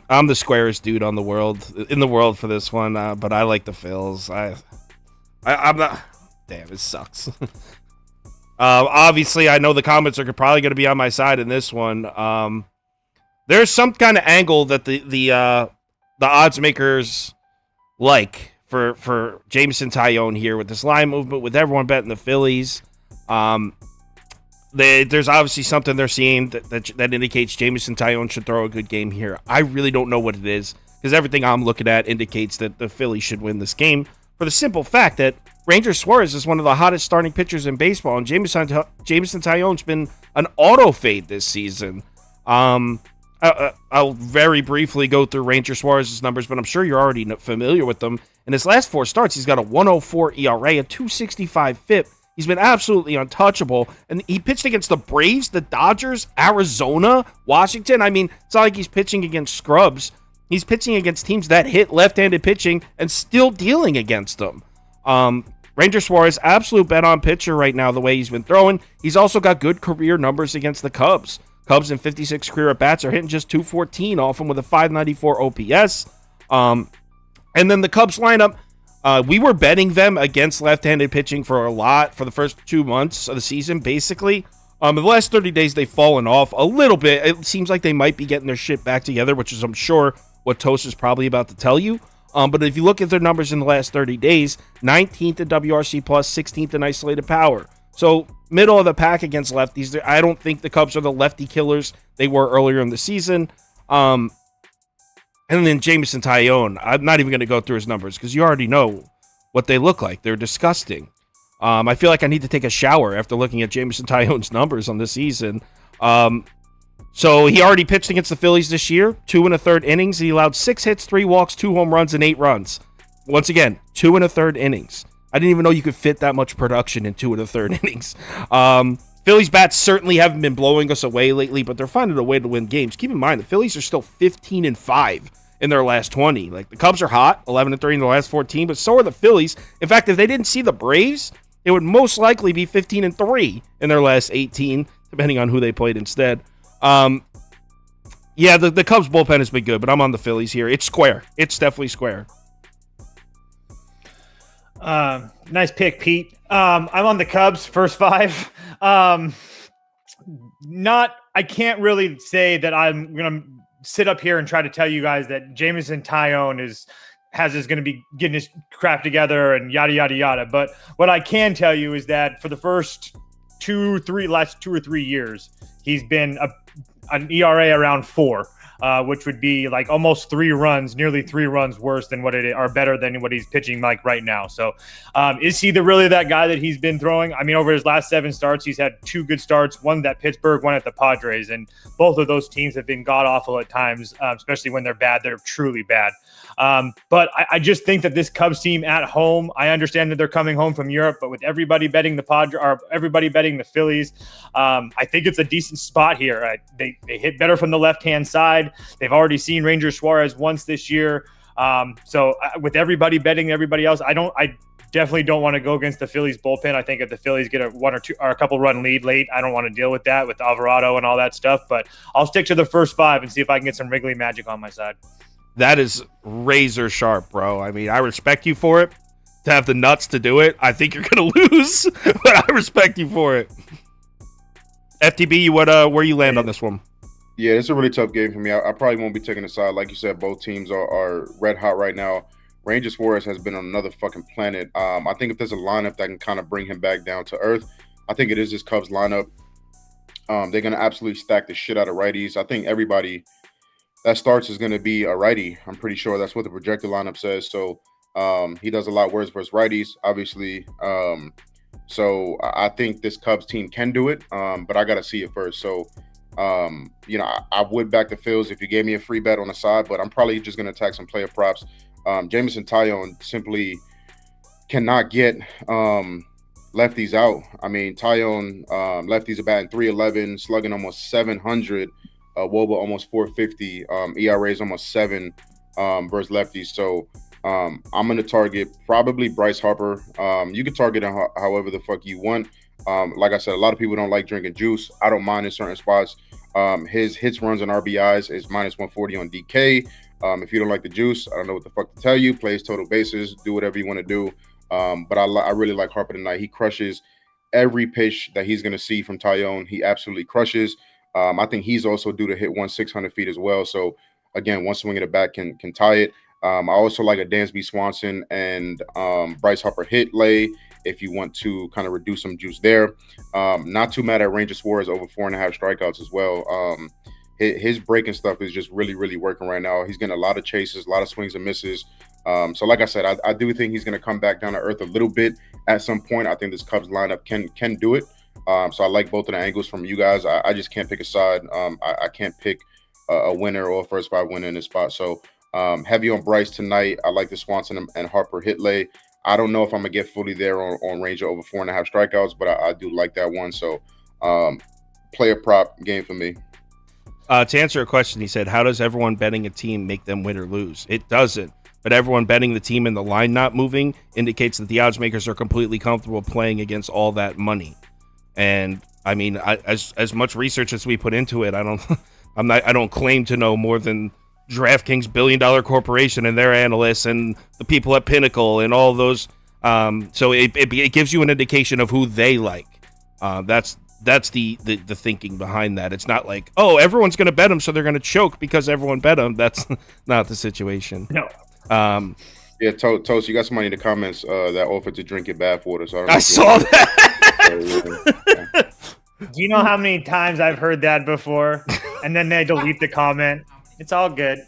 I'm the squarest dude in the world for this one, but I like the Phils. I'm not. Damn, it sucks. Obviously, I know the comments are probably going to be on my side in this one. There's some kind of angle that the odds makers like for Jameson Taillon here with this line movement, with everyone betting the Phillies. There's obviously something they're seeing that indicates Jameson Taillon should throw a good game here. I really don't know what it is, because everything I'm looking at indicates that the Phillies should win this game for the simple fact that Ranger Suarez is one of the hottest starting pitchers in baseball, and Jameson Taillon's been an auto fade this season. I'll very briefly go through Ranger Suarez's numbers, but I'm sure you're already familiar with them. In his last 4 starts, he's got a 1.04 ERA, a 2.65 FIP. He's been absolutely untouchable, and he pitched against the Braves, the Dodgers, Arizona, Washington. I mean, it's not like he's pitching against scrubs. He's pitching against teams that hit left-handed pitching and still dealing against them. Ranger Suarez, absolute bet-on pitcher right now, the way he's been throwing. He's also got good career numbers against the Cubs. Cubs in 56 career at-bats are hitting just 214 off him with a 594 OPS. And then the Cubs lineup, we were betting them against left-handed pitching for the first 2 months of the season, basically. In the last 30 days, they've fallen off a little bit. It seems like they might be getting their shit back together, which is, I'm sure, what Toast is probably about to tell you. But if you look at their numbers in the last 30 days, 19th in WRC+, 16th in isolated power. So middle of the pack against lefties. I don't think the Cubs are the lefty killers they were earlier in the season. And then Jameson Taillon, I'm not even going to go through his numbers because you already know what they look like. They're disgusting. I feel like I need to take a shower after looking at Jameson Taillon's numbers on this season. So he already pitched against the Phillies this year, 2 1/3 innings. He allowed 6 hits, 3 walks, 2 home runs, and 8 runs. Once again, 2 1/3 innings. I didn't even know you could fit that much production in 2 1/3 innings. Phillies bats certainly haven't been blowing us away lately, but they're finding a way to win games. Keep in mind, the Phillies are still 15-5 in their last 20. Like, the Cubs are hot, 11-3 in the last 14, but so are the Phillies. In fact, if they didn't see the Braves, it would most likely be 15-3 in their last 18, depending on who they played instead. Yeah, the Cubs bullpen has been good, but I'm on the Phillies here. It's square. It's definitely square. Nice pick, Pete. I'm on the Cubs, first 5. I can't really say that I'm going to sit up here and try to tell you guys that Jameson Taillon is going to be getting his crap together and yada, yada, yada. But what I can tell you is that for the first last 2 or 3 years, he's been an ERA around 4. Which would be like almost 3 runs, nearly 3 runs worse than or better than what he's pitching like right now. So is he really that guy that he's been throwing? I mean, over his last 7 starts, he's had 2 good starts, one at Pittsburgh, one at the Padres, and both of those teams have been god-awful at times, especially when they're bad. They're truly bad. But I just think that this Cubs team at home, I understand that they're coming home from Europe, but with everybody betting the Padres or everybody betting the Phillies, I think it's a decent spot here. They hit better from the left-hand side. They've already seen Ranger Suarez once this year. So with everybody betting everybody else, I definitely don't want to go against the Phillies bullpen. I think if the Phillies get a 1 or 2 or a couple run lead late, I don't want to deal with that with Alvarado and all that stuff, but I'll stick to the first 5 and see if I can get some Wrigley magic on my side. That is razor sharp, bro. I mean, I respect you for it. To have the nuts to do it, I think you're going to lose, but I respect you for it. FTB, where you land on this one? Yeah, it's a really tough game for me. I probably won't be taking a side. Like you said, both teams are red hot right now. Ranger Suarez has been on another fucking planet. I think if there's a lineup that can kind of bring him back down to earth, I think it is this Cubs lineup. They're going to absolutely stack the shit out of righties. I think everybody that starts is going to be a righty. I'm pretty sure that's what the projected lineup says. So he does a lot worse versus righties, obviously. So I think this Cubs team can do it, but I got to see it first. So, I would back the Phils if you gave me a free bet on the side, but I'm probably just going to attack some player props. Jameson Taillon simply cannot get lefties out. I mean, Taillon, lefties are batting .311, slugging almost 700, WOBA almost 450, ERA is almost 7 versus lefties. So I'm going to target probably Bryce Harper. You can target him however the fuck you want. Like I said, a lot of people don't like drinking juice. I don't mind in certain spots. His hits, runs, and RBIs is -140 on DK. If you don't like the juice, I don't know what the fuck to tell you. Plays total bases, do whatever you want to do. But I really like Harper tonight. He crushes every pitch that he's going to see from Taillon. He absolutely crushes. I think he's also due to hit 600 feet as well. So again, one swing at the bat can tie it. I also like a Dansby Swanson and Bryce Harper hit lay if you want to kind of reduce some juice there. Not too mad at Ranger Suarez over 4.5 strikeouts as well. His breaking stuff is just really, really working right now. He's getting a lot of chases, a lot of swings and misses. So like I said, I do think he's going to come back down to earth a little bit at some point. I think this Cubs lineup can do it. So I like both of the angles from you guys. I just can't pick a side. I can't pick a winner or a first 5 winner in this spot. So heavy on Bryce tonight. I like the Swanson and Harper hit lay. I don't know if I'm going to get fully there on Ranger over 4.5 strikeouts, but I do like that one. So play a prop game for me. To answer a question, he said, how does everyone betting a team make them win or lose? It doesn't. But everyone betting the team and the line not moving indicates that the odds makers are completely comfortable playing against all that money. And I mean, as much research as we put into it, I don't claim to know more than DraftKings billion-dollar corporation and their analysts and the people at Pinnacle and all those. So it gives you an indication of who they like. That's the thinking behind that. It's not like, oh, everyone's going to bet them, so they're going to choke because everyone bet them. That's not the situation. No. Yeah, Toast, you got somebody in the comments that offered to drink your bath water. So I saw that. Do you know how many times I've heard that before? And then they delete the comment. It's all good.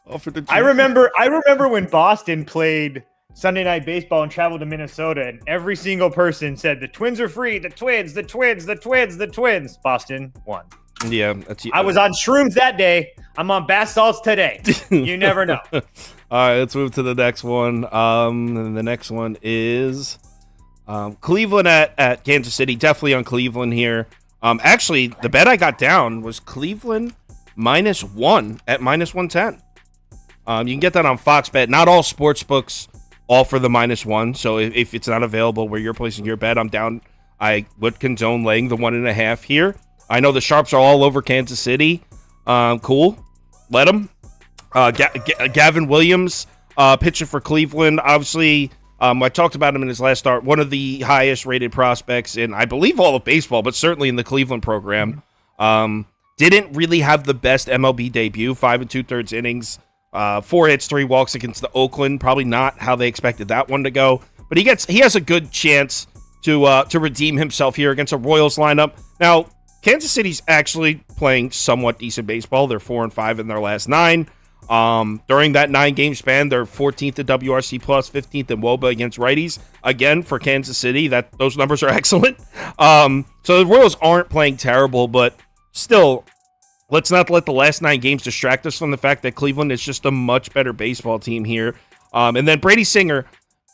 Oh, for the I remember when Boston played Sunday Night Baseball and traveled to Minnesota, and every single person said the Twins are free. The Twins, the Twins, the Twins, the Twins. Boston won. Yeah, that's. I was on shrooms that day. I'm on bath salts today. You never know. All right, let's move to the next one. And the next one is Cleveland at Kansas City. Definitely on Cleveland here. Actually, the bet I got down was Cleveland -1 at -110. You can get that on Fox Bet. Not all sports books offer the -1. So if it's not available where you're placing your bet, I'm down. I would condone laying the 1.5 here. I know the sharps are all over Kansas City. Cool. Let them. Gavin Williams pitching for Cleveland. Obviously, I talked about him in his last start. One of the highest rated prospects in, I believe, all of baseball, but certainly in the Cleveland program. Didn't really have the best MLB debut. 5 2/3 innings. 4 hits, 3 walks against the Oakland. Probably not how they expected that one to go. But he has a good chance to redeem himself here against a Royals lineup. Now, Kansas City's actually playing somewhat decent baseball. They're 4-5 in their last 9. During that 9-game span, they're 14th in WRC plus, 15th in WOBA against righties. Again, for Kansas City, those numbers are excellent. So the Royals aren't playing terrible, but still, let's not let the last 9 games distract us from the fact that Cleveland is just a much better baseball team here. And then Brady Singer,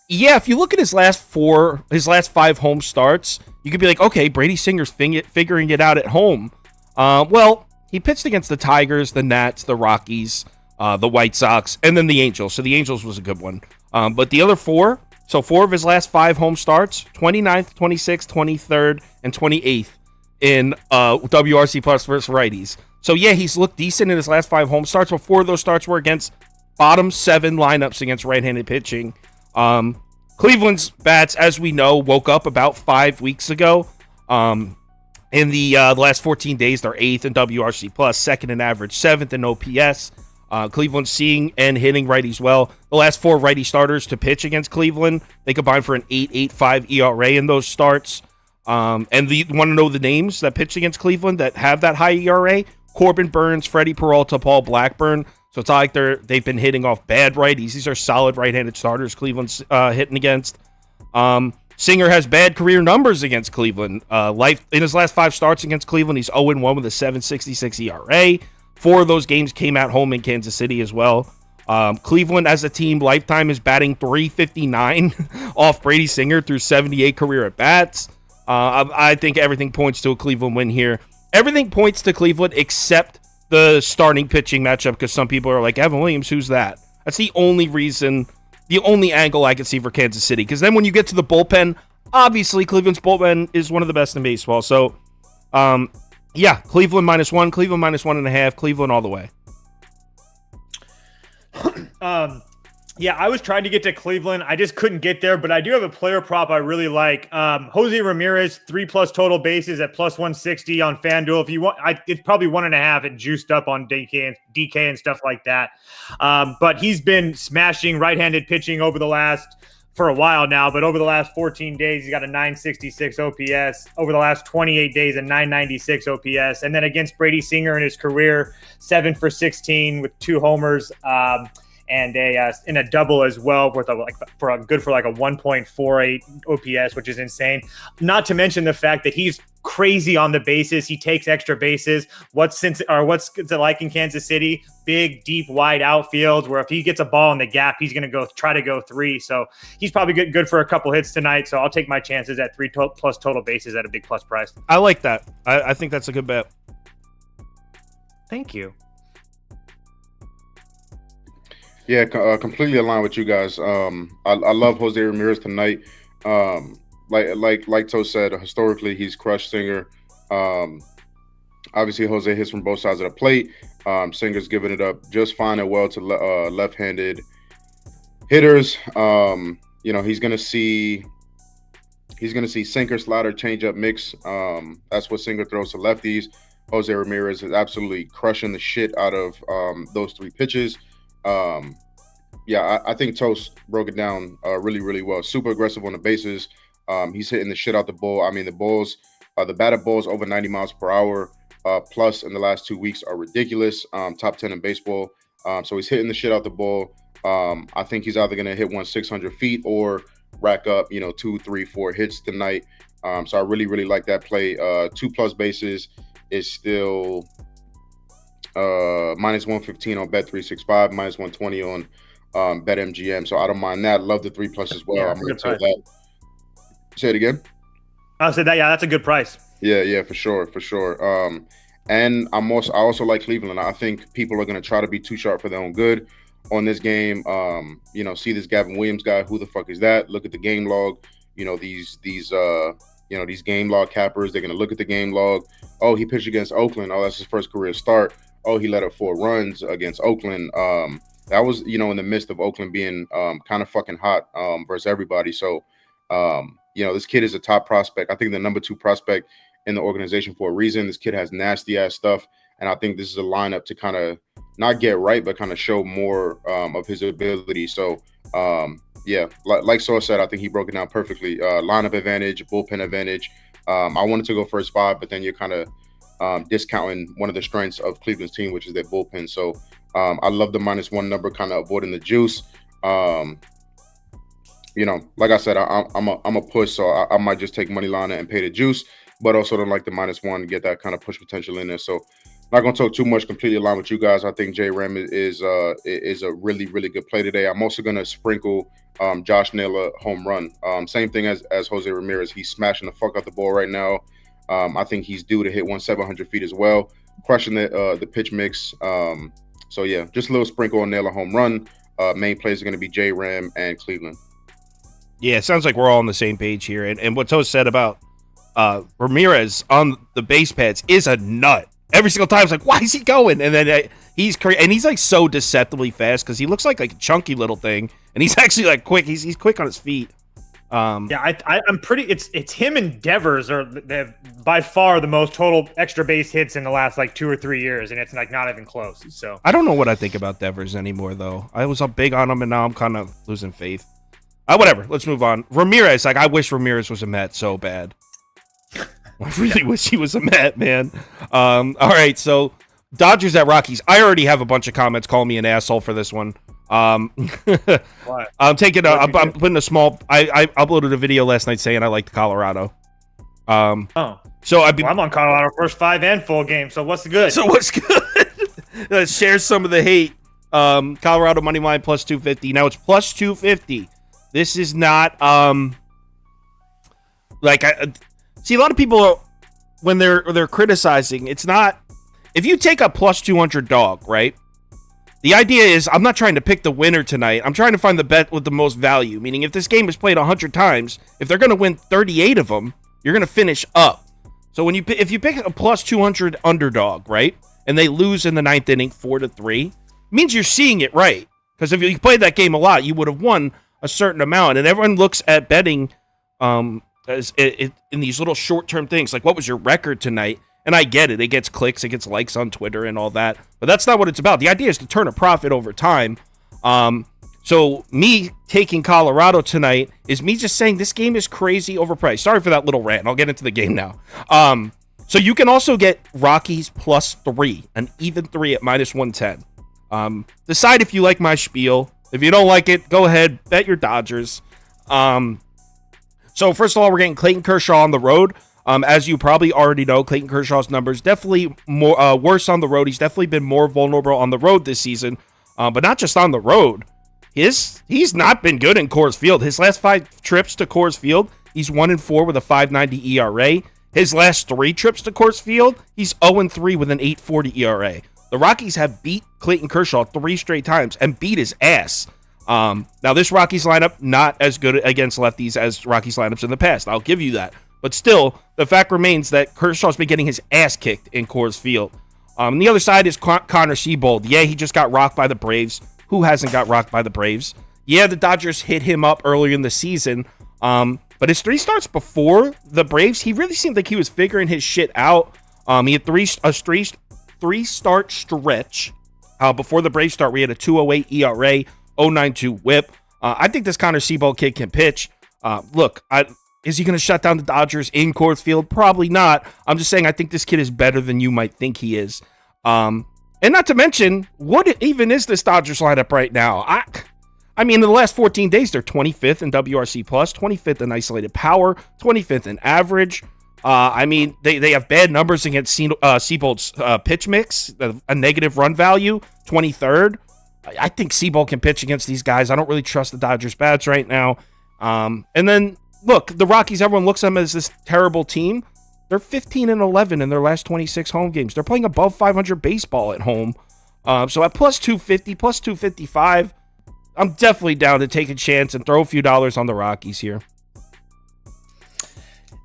yeah, if you look at his last 5 home starts, you could be like, okay, Brady Singer's figuring it out at home. Well, he pitched against the Tigers, the Nats, the Rockies, the White Sox, and then the Angels. So the Angels was a good one. But the other 4, so 4 of his last 5 home starts, 29th, 26th, 23rd, and 28th in WRC plus versus righties. So yeah, he's looked decent in his last 5 home starts, but 4 of those starts were against bottom 7 lineups against right-handed pitching. Cleveland's bats, as we know, woke up about 5 weeks ago. In the last 14 days, they're 8th in WRC plus, 2nd in average, 7th in OPS. Cleveland's seeing and hitting righties well. The last 4 righty starters to pitch against Cleveland, they combined for an 8.85 ERA in those starts. And you want to know the names that pitched against Cleveland that have that high ERA? Corbin Burns, Freddie Peralta, Paul Blackburn. So it's not like they've been hitting off bad righties. These are solid right-handed starters Cleveland's hitting against. Singer has bad career numbers against Cleveland. In his last 5 starts against Cleveland, he's 0-1 with a 7.66 ERA. 4 of those games came at home in Kansas City as well. Cleveland as a team lifetime is batting .359 off Brady Singer through 78 career at-bats. I think everything points to a Cleveland win here. Everything points to Cleveland except the starting pitching matchup, because some people are like, Evan Williams, who's that? That's the only reason, the only angle I can see for Kansas City. Because then when you get to the bullpen, obviously Cleveland's bullpen is one of the best in baseball. So, yeah, Cleveland -1, Cleveland -1.5, Cleveland all the way. Yeah, I was trying to get to Cleveland. I just couldn't get there, but I do have a player prop I really like. Jose Ramirez, 3+ total bases at +160 on FanDuel. If you want, it's probably 1.5 and juiced up on DK and stuff like that. But he's been smashing right-handed pitching for a while now, but over the last 14 days, he's got a 966 OPS. Over the last 28 days, a 996 OPS. And then against Brady Singer in his career, 7 for 16 with 2 homers. And in a double as well, for like a 1.48 OPS, which is insane. Not to mention the fact that he's crazy on the bases. He takes extra bases. What's it like in Kansas City? Big, deep, wide outfields where if he gets a ball in the gap, he's going to try to go 3. So he's probably good for a couple hits tonight. So I'll take my chances at 3+ total bases at a big plus price. I like that. I think that's a good bet. Thank you. Yeah, completely aligned with you guys. I love Jose Ramirez tonight. Like Toe said, historically he's crushed Singer. Obviously Jose hits from both sides of the plate. Singer's giving it up just fine and well to left-handed hitters. He's gonna see sinker, slider, changeup mix. That's what Singer throws to lefties. Jose Ramirez is absolutely crushing the shit out of those 3 pitches. I think Toast broke it down really, really well. Super aggressive on the bases. He's hitting the shit out the ball. I mean, the batted balls over 90 miles per hour plus in the last 2 weeks are ridiculous. Top 10 in baseball. So he's hitting the shit out the ball. I think he's either going to hit one 600 feet or rack up, 2, 3, 4 hits tonight. So I really, really like that play. 2+ bases is still minus 115 on Bet365, minus 120 on BetMGM. So I don't mind that. Love the 3+ as well. Yeah, I'm going to tell that. Say it again. I said that. Yeah, that's a good price. Yeah, for sure. And I also like Cleveland. I think people are going to try to be too sharp for their own good on this game. See this Gavin Williams guy. Who the fuck is that? Look at the game log. These game log cappers. They're going to look at the game log. Oh, he pitched against Oakland. Oh, that's his first career start. Oh, he let up 4 runs against Oakland. That was, in the midst of Oakland being kind of fucking hot versus everybody. So, this kid is a top prospect. I think the number 2 prospect in the organization for a reason. This kid has nasty ass stuff. And I think this is a lineup to kind of not get right, but kind of show more of his ability. So, like Saul said, I think he broke it down perfectly. Lineup advantage, bullpen advantage. I wanted to go first 5, but then you're kind of discounting one of the strengths of Cleveland's team, which is their bullpen. So I love the -1 number, kind of avoiding the juice. Like I said, I'm a push, so I might just take money line and pay the juice, but also don't like the -1, get that kind of push potential in there. So not going to talk too much, completely aligned with you guys. I think J-Ram is a really, really good play today. I'm also going to sprinkle Josh Naylor home run. Same thing as Jose Ramirez. He's smashing the fuck out the ball right now. I think he's due to hit 700 feet as well, crushing the pitch mix. So yeah, just a little sprinkle on Naylor home run. Main plays are going to be J-Ram and Cleveland. Yeah, it sounds like we're all on the same page here. And what Toast said about Ramirez on the base pads is a nut. Every single time, it's like, why is he going? And then he's like so deceptively fast because he looks like a chunky little thing, and he's actually like quick. He's quick on his feet. I'm pretty. It's him and Devers are by far the most total extra base hits in the last like 2 or 3 years, and it's like not even close. So I don't know what I think about Devers anymore, though. I was up big on him, and now I'm kind of losing faith. Whatever. Let's move on. Ramirez, I wish Ramirez was a Met so bad. I really wish he was a Met, man. All right, so Dodgers at Rockies. I already have a bunch of comments calling me an asshole for this one. I'm taking. I'm putting a small. I uploaded a video last night saying I liked Colorado. So I'm on Colorado first 5 and full game. So what's good? So what's good? Share some of the hate. Colorado money line plus 250. Now it's plus 250. This is not see, a lot of people, when they're criticizing, it's not, if you take a plus 200 dog, right? The idea is, I'm not trying to pick the winner tonight. I'm trying to find the bet with the most value. Meaning, if this game is played 100 times, if they're going to win 38 of them, you're going to finish up. So if you pick a plus 200 underdog, right, and they lose in the 9th inning 4-3, it means you're seeing it right. Because if you played that game a lot, you would have won a certain amount. And everyone looks at betting in these little short-term things, like what was your record tonight? And I get it. It gets clicks, it gets likes on Twitter and all that. But that's not what it's about. The idea is to turn a profit over time. So me taking Colorado tonight is me just saying this game is crazy overpriced. Sorry for that little rant. I'll get into the game now. So you can also get Rockies plus 3, an even 3 at -110. Decide if you like my spiel. If you don't like it, go ahead, bet your Dodgers. So first of all, we're getting Clayton Kershaw on the road. As you probably already know, Clayton Kershaw's numbers definitely more worse on the road. He's definitely been more vulnerable on the road this season, but not just on the road. He's not been good in Coors Field. His last 5 trips to Coors Field, he's 1-4 with a 5.90 ERA. His last 3 trips to Coors Field, he's 0-3 with an 8.40 ERA. The Rockies have beat Clayton Kershaw 3 straight times and beat his ass. Now this Rockies lineup, not as good against lefties as Rockies lineups in the past. I'll give you that. But still, the fact remains that Kershaw's been getting his ass kicked in Coors Field. On the other side is Connor Seabold. Yeah, he just got rocked by the Braves. Who hasn't got rocked by the Braves? Yeah, the Dodgers hit him up earlier in the season. But his 3 starts before the Braves, he really seemed like he was figuring his shit out. He had a 3-start stretch. Before the Braves start, we had a 2.08 ERA, 0.92 WHIP. I think this Connor Seabold kid can pitch. Is he going to shut down the Dodgers in Coors Field? Probably not. I'm just saying I think this kid is better than you might think he is. And And not to mention, what even is this Dodgers lineup right now? I mean, in the last 14 days, they're 25th in WRC+, 25th in isolated power, 25th in average. I mean, they have bad numbers against Seabold's pitch mix, a negative run value, 23rd. I think Seabold can pitch against these guys. I don't really trust the Dodgers bats right now. And then, look, the Rockies, everyone looks at them as this terrible team. They're 15-11 in their last 26 home games. They're playing above 500 baseball at home. So at plus 250, plus 255, I'm definitely down to take a chance and throw a few dollars on the Rockies here.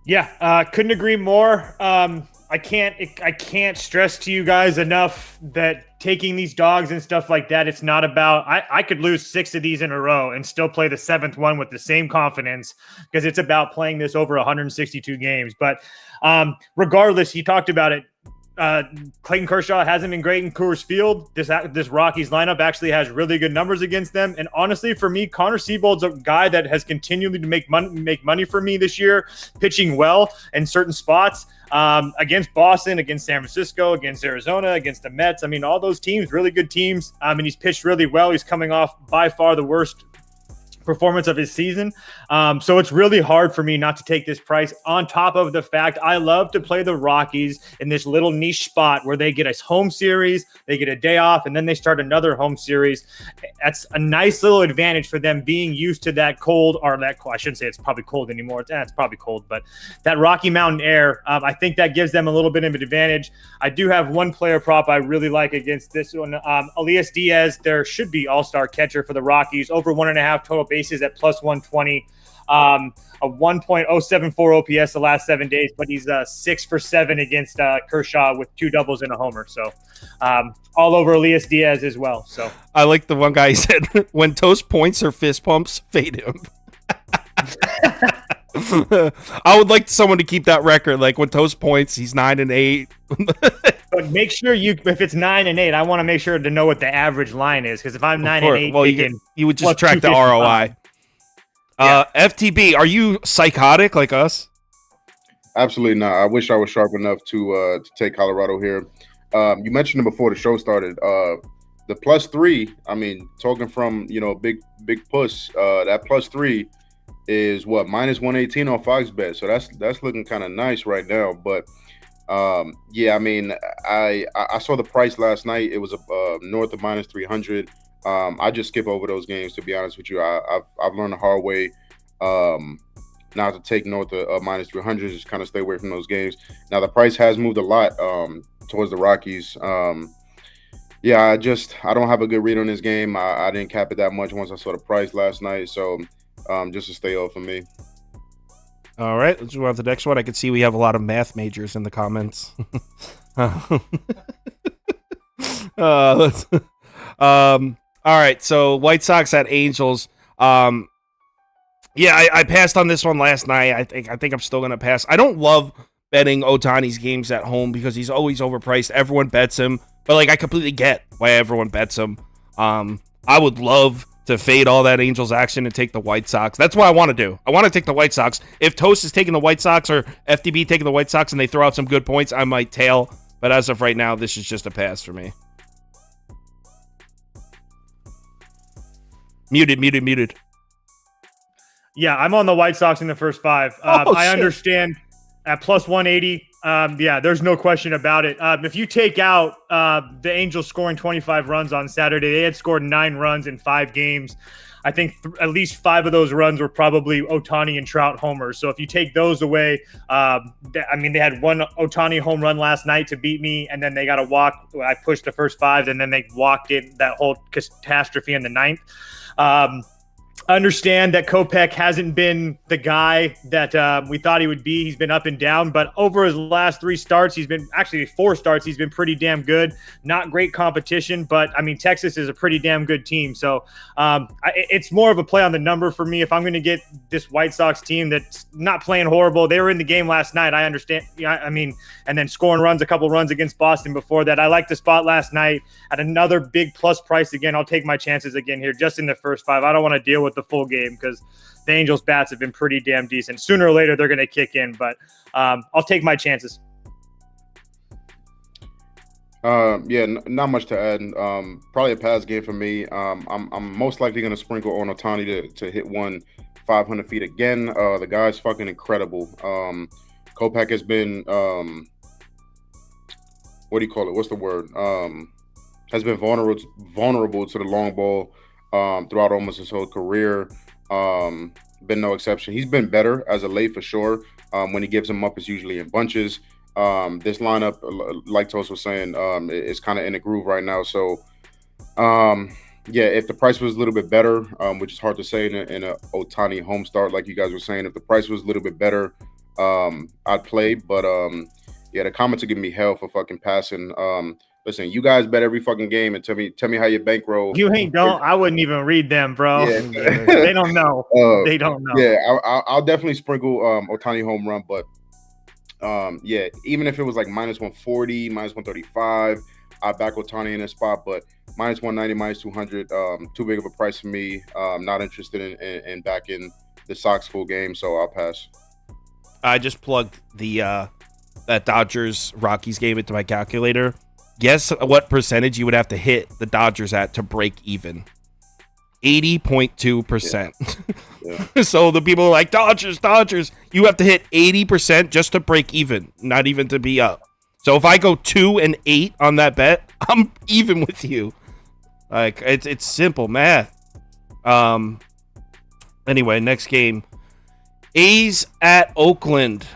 Yeah, couldn't agree more. I can't stress to you guys enough that taking these dogs and stuff like that, it's not about, I could lose 6 of these in a row and still play the 7th one with the same confidence because it's about playing this over 162 games. But regardless, he talked about it. Clayton Kershaw hasn't been great in Coors Field. This Rockies lineup actually has really good numbers against them. And honestly, for me, Connor Seabold's a guy that has continued to make money for me this year, pitching well in certain spots against Boston, against San Francisco, against Arizona, against the Mets. I mean, all those teams, really good teams. And he's pitched really well. He's coming off by far the worst performance of his season. So it's really hard for me not to take this price, on top of the fact I love to play the Rockies in this little niche spot where they get a home series, they get a day off, and then they start another home series. That's a nice little advantage for them being used to that cold, or that I shouldn't say it's probably cold anymore. It's probably cold, but that Rocky Mountain air, I think that gives them a little bit of an advantage. I do have one player prop I really like against this one. Elias Diaz, there should be all-star catcher for the Rockies, over 1.5 total bases at plus 120, a 1.074 OPS the last 7 days, but he's 6 for 7 against Kershaw with 2 doubles and a homer. So all over Elias Diaz as well. So I like the one guy said, when Toast points or fist pumps, fade him. I would like someone to keep that record. Like when Toast points, he's 9-8. But make sure if it's 9-8, I want to make sure to know what the average line is. Because if I'm 9-8, well, you would just track the ROI. Yeah. FTB, are you psychotic like us? Absolutely not. I wish I was sharp enough to take Colorado here. You mentioned it before the show started. The +3. I mean, talking from big puss. That +3 is what, -118 on Fox Bet. So that's looking kind of nice right now. But yeah, I mean, I saw the price last night. It was north of -300. I just skip over those games, to be honest with you. I've learned the hard way not to take north of -300. Just kind of stay away from those games. Now the price has moved a lot towards the Rockies. Yeah, I don't have a good read on this game. I didn't cap it that much once I saw the price last night. So just to stay off for me. All right, let's move on to the next one. I can see we have a lot of math majors in the comments. All right, so White Sox at Angels. Yeah, I passed on this one last night. I think I'm still gonna pass. I don't love betting Ohtani's games at home because he's always overpriced. Everyone bets him, but I completely get why everyone bets him. I would love to fade all that Angels action and take the White Sox. That's what I want to do. I want to take the White Sox. If Toast is taking the White Sox or FDB taking the White Sox and they throw out some good points, I might tail. But as of right now, this is just a pass for me. Muted. Yeah, I'm on the White Sox in the first 5. I understand at plus 180. Yeah, there's no question about it. If you take out the Angels scoring 25 runs on Saturday, they had scored 9 runs in 5 games. I think at least 5 of those runs were probably Ohtani and Trout homers. So if you take those away, they had one Ohtani home run last night to beat me, and then they got a walk. I pushed the first 5, and then they walked in that whole catastrophe in the 9th. Understand that Kopech hasn't been the guy that we thought he would be. He's been up and down, but over his last 3 starts, he's been actually 4 starts. He's been pretty damn good. Not great competition, but I mean, Texas is a pretty damn good team. So it's more of a play on the number for me. If I'm going to get this White Sox team that's not playing horrible, they were in the game last night. I understand. I mean, and then scoring runs, a couple runs against Boston before that. I liked the spot last night at another big plus price again. I'll take my chances again here, just in the first 5. I don't want to deal with the full game because the Angels bats have been pretty damn decent. Sooner or later, they're going to kick in, but I'll take my chances. Yeah, not much to add. Probably a pass game for me. I'm most likely going to sprinkle on Otani to hit one 500 feet again. The guy's fucking incredible. Kopech has been what do you call it? What's the word? Has been vulnerable to the long ball throughout almost his whole career. Been no exception. He's been better as a late for sure. When he gives them up, it's usually in bunches. This lineup, like Toast was saying, is kind of in a groove right now. So, yeah, if the price was a little bit better, which is hard to say in a Otani home start, like you guys were saying, if the price was a little bit better, I'd play. But yeah, the comments are giving me hell for fucking passing. Listen, you guys bet every fucking game and tell me how your bankroll. You ain't don't. I wouldn't even read them, bro. Yeah. They don't know. They don't know. Yeah, I'll definitely sprinkle Otani home run, but yeah, even if it was like minus 140, minus 135, I back Otani in this spot, but minus 190, minus 200, too big of a price for me. Not interested in backing the Sox full game, so I'll pass. I just plugged the that Dodgers Rockies game into my calculator. Guess what percentage you would have to hit the Dodgers at to break even? 80.2%. Yeah. So the people are like, Dodgers. You have to hit 80% just to break even, not even to be up. So if I go 2-8 on that bet, I'm even with you. Like it's simple math. Anyway, next game. A's at Oakland.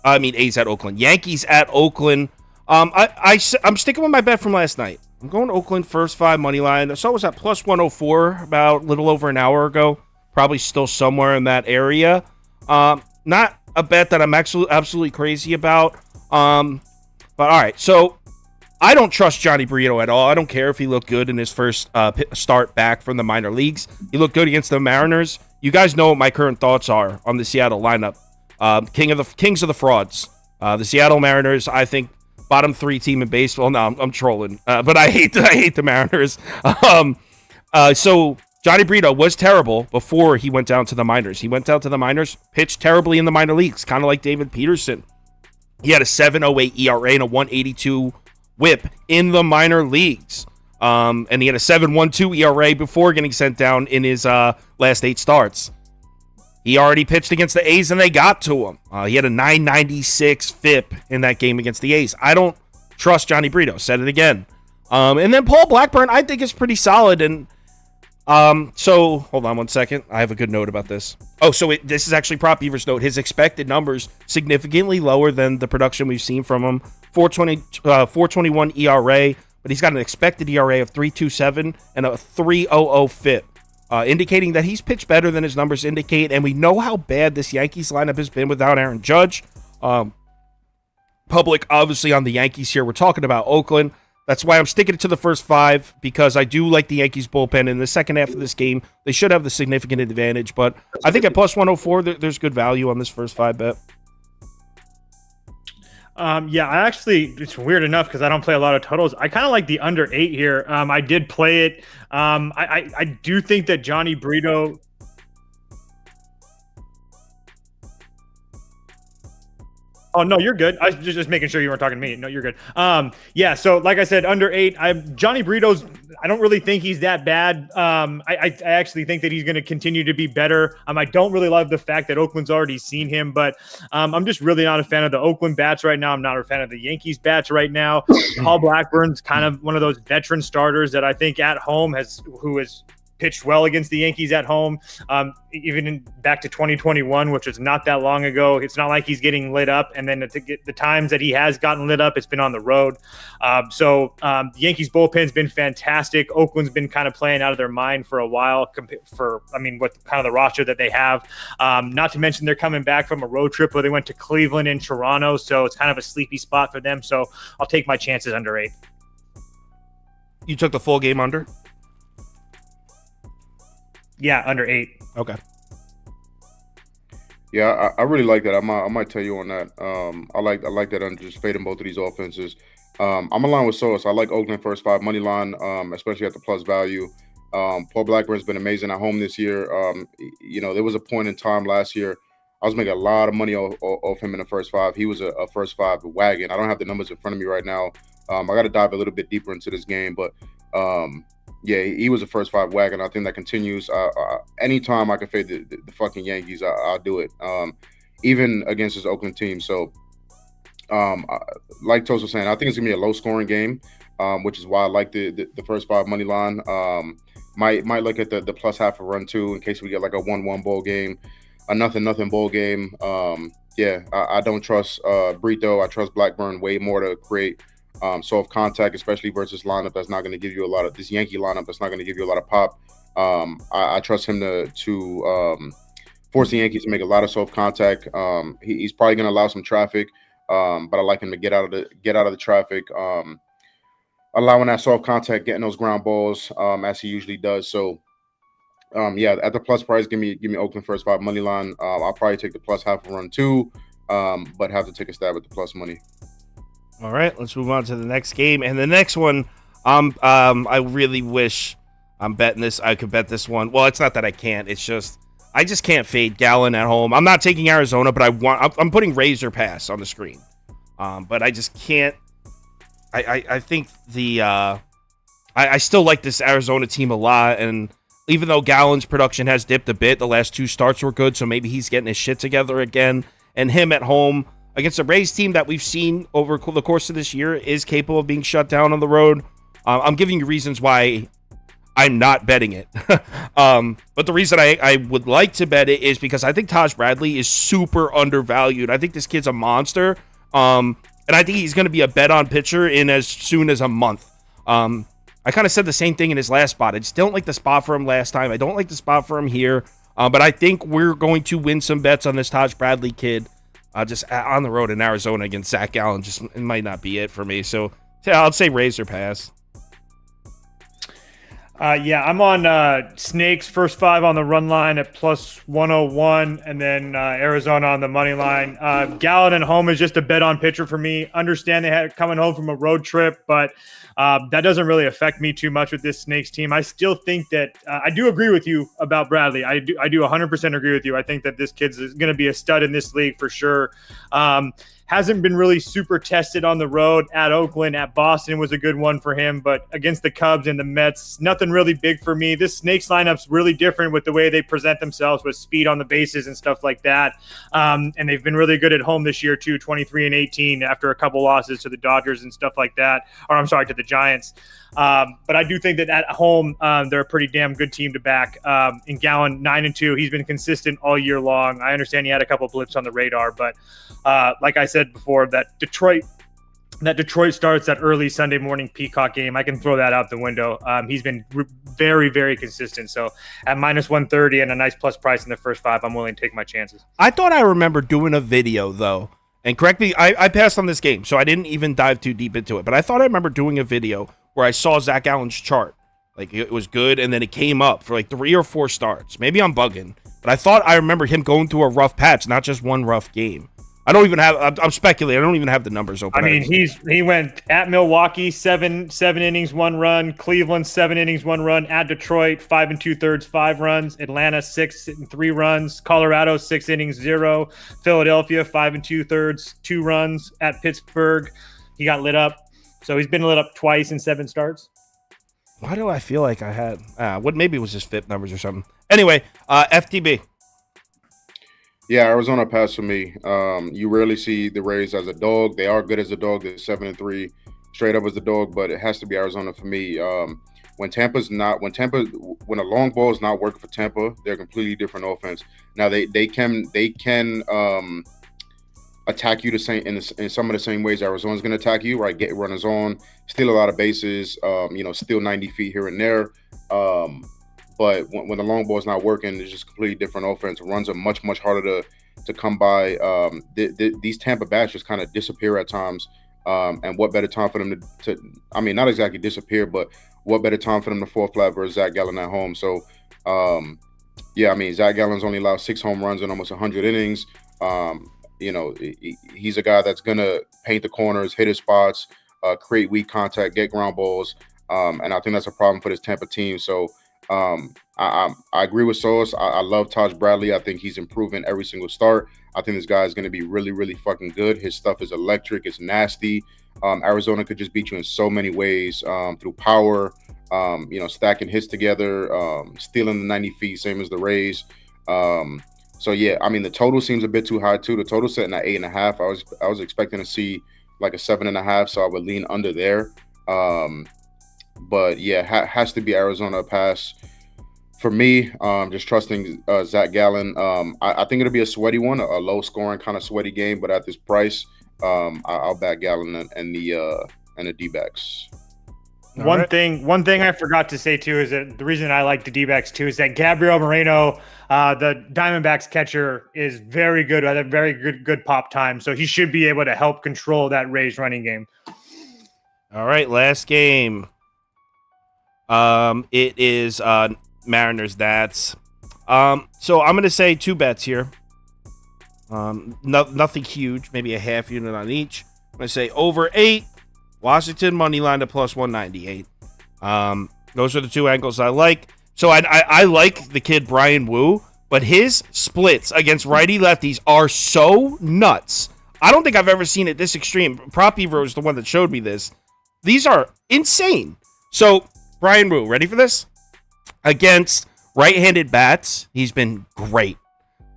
Yankees at Oakland. I'm sticking with my bet from last night. I'm going Oakland first 5 money line. So I was at plus 104 about a little over an hour ago. Probably still somewhere in that area. Not a bet that I'm absolutely crazy about. But all right. So I don't trust Johnny Brito at all. I don't care if he looked good in his first start back from the minor leagues. He looked good against the Mariners. You guys know what my current thoughts are on the Seattle lineup. Kings of the frauds. The Seattle Mariners, I think, bottom 3 team in baseball. No, I'm trolling, but I hate the Mariners. So Johnny Brito was terrible before he went down to the minors. He went down to the minors, pitched terribly in the minor leagues, kind of like David Peterson. He had a 7.08 ERA and a 1.82 WHIP in the minor leagues, and he had a 7.12 ERA before getting sent down in his last 8 starts. He already pitched against the A's, and they got to him. He had a 9.96 FIP in that game against the A's. I don't trust Johnny Brito. Said it again. And then Paul Blackburn, I think, is pretty solid. And so, hold on one second. I have a good note about this. Oh, so this is actually Prop Beaver's note. His expected numbers significantly lower than the production we've seen from him. 4.21 ERA, but he's got an expected ERA of 3.27 and a 3.00 FIP. Indicating that he's pitched better than his numbers indicate, and we know how bad this Yankees lineup has been without Aaron Judge. Public, obviously, on the Yankees here. We're talking about Oakland. That's why I'm sticking it to the first 5, because I do like the Yankees bullpen. In the second half of this game, they should have the significant advantage, but I think at plus 104, there's good value on this first 5 bet. Yeah, I actually, it's weird enough because I don't play a lot of totals. I kind of like the under 8 here. I did play it. I do think that Johnny Brito. Oh, no, you're good. I was just making sure you weren't talking to me. No, you're good. Yeah, so like I said, under 8, Johnny Brito's, I don't really think he's that bad. I actually think that he's going to continue to be better. I don't really love the fact that Oakland's already seen him, but I'm just really not a fan of the Oakland bats right now. I'm not a fan of the Yankees bats right now. Paul Blackburn's kind of one of those veteran starters that I think at home who has pitched well against the Yankees at home, even back to 2021, which was not that long ago. It's not like he's getting lit up, and then the times that he has gotten lit up, it's been on the road. So the Yankees bullpen's been fantastic. Oakland's been kind of playing out of their mind for a while with kind of the roster that they have. Not to mention they're coming back from a road trip where they went to Cleveland and Toronto, so it's kind of a sleepy spot for them. So I'll take my chances under 8. You took the full game under? Yeah, under 8. Okay. Yeah, I really like that. I might tell you on that. I like that under just fading both of these offenses. I'm aligned with Soas. I like Oakland first 5 money line, especially at the plus value. Paul Blackburn's been amazing at home this year. There was a point in time last year I was making a lot of money off him in the first five. He was a first five wagon. I don't have the numbers in front of me right now. I got to dive a little bit deeper into this game, but yeah, he was a first five wagon. I think that continues. Anytime I can fade the fucking Yankees, I'll do it. Even against his Oakland team. So, like Toast was saying, I think it's gonna be a low scoring game, which is why I like the first five money line. Might look at the plus half a run too in case we get like a 1-1 bowl game, a nothing bowl game. Yeah, I don't trust Brito. I trust Blackburn way more to create soft contact, especially versus lineup that's not going to give you a lot of this Yankee lineup that's not going to give you a lot of pop. I trust him to force the Yankees to make a lot of soft contact. He's probably going to allow some traffic, but I like him to get out of the traffic, allowing that soft contact, getting those ground balls as he usually does. So, yeah, at the plus price, give me Oakland first five money line. I'll probably take the plus half a run too, but have to take a stab at the plus money. All right, let's move on to the next game. And the next one, I really wish I'm betting this. I could bet this one. Well, it's not that I can't. It's just I just can't fade Gallen at home. I'm not taking Arizona, but I'm putting Razor Pass on the screen. But I just can't. I think I still like this Arizona team a lot, and even though Gallen's production has dipped a bit, the last two starts were good, so maybe he's getting his shit together again. And him at home against a Rays team that we've seen over the course of this year is capable of being shut down on the road. I'm giving you reasons why I'm not betting it. But the reason I would like to bet it is because I think Taj Bradley is super undervalued. I think this kid's a monster. And I think he's going to be a bet-on pitcher in as soon as a month. I kind of said the same thing in his last spot. I just don't like the spot for him last time. I don't like the spot for him here. But I think we're going to win some bets on this Taj Bradley kid. Just on the road in Arizona against Zach Gallen. Just it might not be it for me. So yeah, I'll say Razor Pass. Yeah, I'm on Snakes first five on the run line at plus 101, and then Arizona on the money line. Gallen at home is just a bet on pitcher for me. Understand they had coming home from a road trip, but that doesn't really affect me too much with this Snakes team. I still think that I do agree with you about Bradley. I do 100% agree with you. I think that this kid's going to be a stud in this league for sure. Hasn't been really super tested on the road. At Oakland, at Boston was a good one for him, but against the Cubs and the Mets, nothing really big for me. This Snakes lineup's really different with the way they present themselves with speed on the bases and stuff like that. And they've been really good at home this year too, 23-18 after a couple losses to the Dodgers and stuff like that. Or I'm sorry, to the Giants. But I do think that at home, they're a pretty damn good team to back. In Gallen, 9-2, he's been consistent all year long. I understand he had a couple blips on the radar, but like I said before, that Detroit starts that early Sunday morning Peacock game. I can throw that out the window. He's been very, very consistent. So at minus 130 and a nice plus price in the first five, I'm willing to take my chances. I thought I remember doing a video though, and correct me, I passed on this game, so I didn't even dive too deep into it. But I thought I remember doing a video where I saw Zach Allen's chart. Like it was good, and then it came up for like 3 or 4 starts. Maybe I'm bugging, but I thought I remember him going through a rough patch, not just one rough game. I don't even have. I'm speculating. I don't even have the numbers open. I mean, he went at Milwaukee 7 innings, 1 run. Cleveland 7 innings, 1 run. At Detroit 5 2/3, 5 runs. Atlanta 6 3 runs. Colorado 6 innings, 0. Philadelphia 5 2/3, 2 runs. At Pittsburgh, he got lit up. So he's been lit up twice in 7 starts. Why do I feel like I had? Maybe it was just FIP numbers or something. Anyway, FTB. Yeah, Arizona pass for me. You rarely see the Rays as a dog. They are good as a dog. They're 7-3, straight up as a dog. But it has to be Arizona for me. When a long ball is not working for Tampa, they're a completely different offense. Now they can attack you the same in some of the same ways Arizona's going to attack you. Right, get runners on, steal a lot of bases. Steal 90 feet here and there. But when the long ball is not working, it's just a completely different offense. Runs are much, much harder to come by. These Tampa bats just kind of disappear at times. And what better time for them to not exactly disappear, but what better time for them to fall flat versus Zach Gallen at home. So, Zach Gallen's only allowed 6 home runs in almost 100 innings. He's a guy that's going to paint the corners, hit his spots, create weak contact, get ground balls. And I think that's a problem for this Tampa team. So, I agree with Sauce. I love Taj Bradley. I think he's improving every single start. I think this guy is going to be really, really fucking good. His stuff is electric. It's nasty. Arizona could just beat you in so many ways through power, stacking hits together, stealing the 90 feet, same as the Rays. So yeah, I mean the total seems a bit too high too. The total sitting at 8.5. I was expecting to see like a 7.5, so I would lean under there. But yeah, has to be Arizona pass for me. Just trusting Zach Gallen. I think it'll be a sweaty one, a low scoring kind of sweaty game, but at this price, I'll back Gallen and the D-backs. One thing I forgot to say too is that the reason I like the D-backs too is that Gabriel Moreno, the Diamondbacks catcher, is very good at a very good pop time, so he should be able to help control that Rays running game. All right, last game. It is Mariners Nats. So I'm gonna say 2 bets here. Nothing huge, maybe a half unit on each. I'm gonna say over 8. Washington money line to plus 198. Those are the 2 angles I like. So I like the kid Brian Wu, but his splits against righty lefties are so nuts. I don't think I've ever seen it this extreme. Prop Evo is the one that showed me this. These are insane. So Brian Wu, ready for this? Against right-handed bats, he's been great.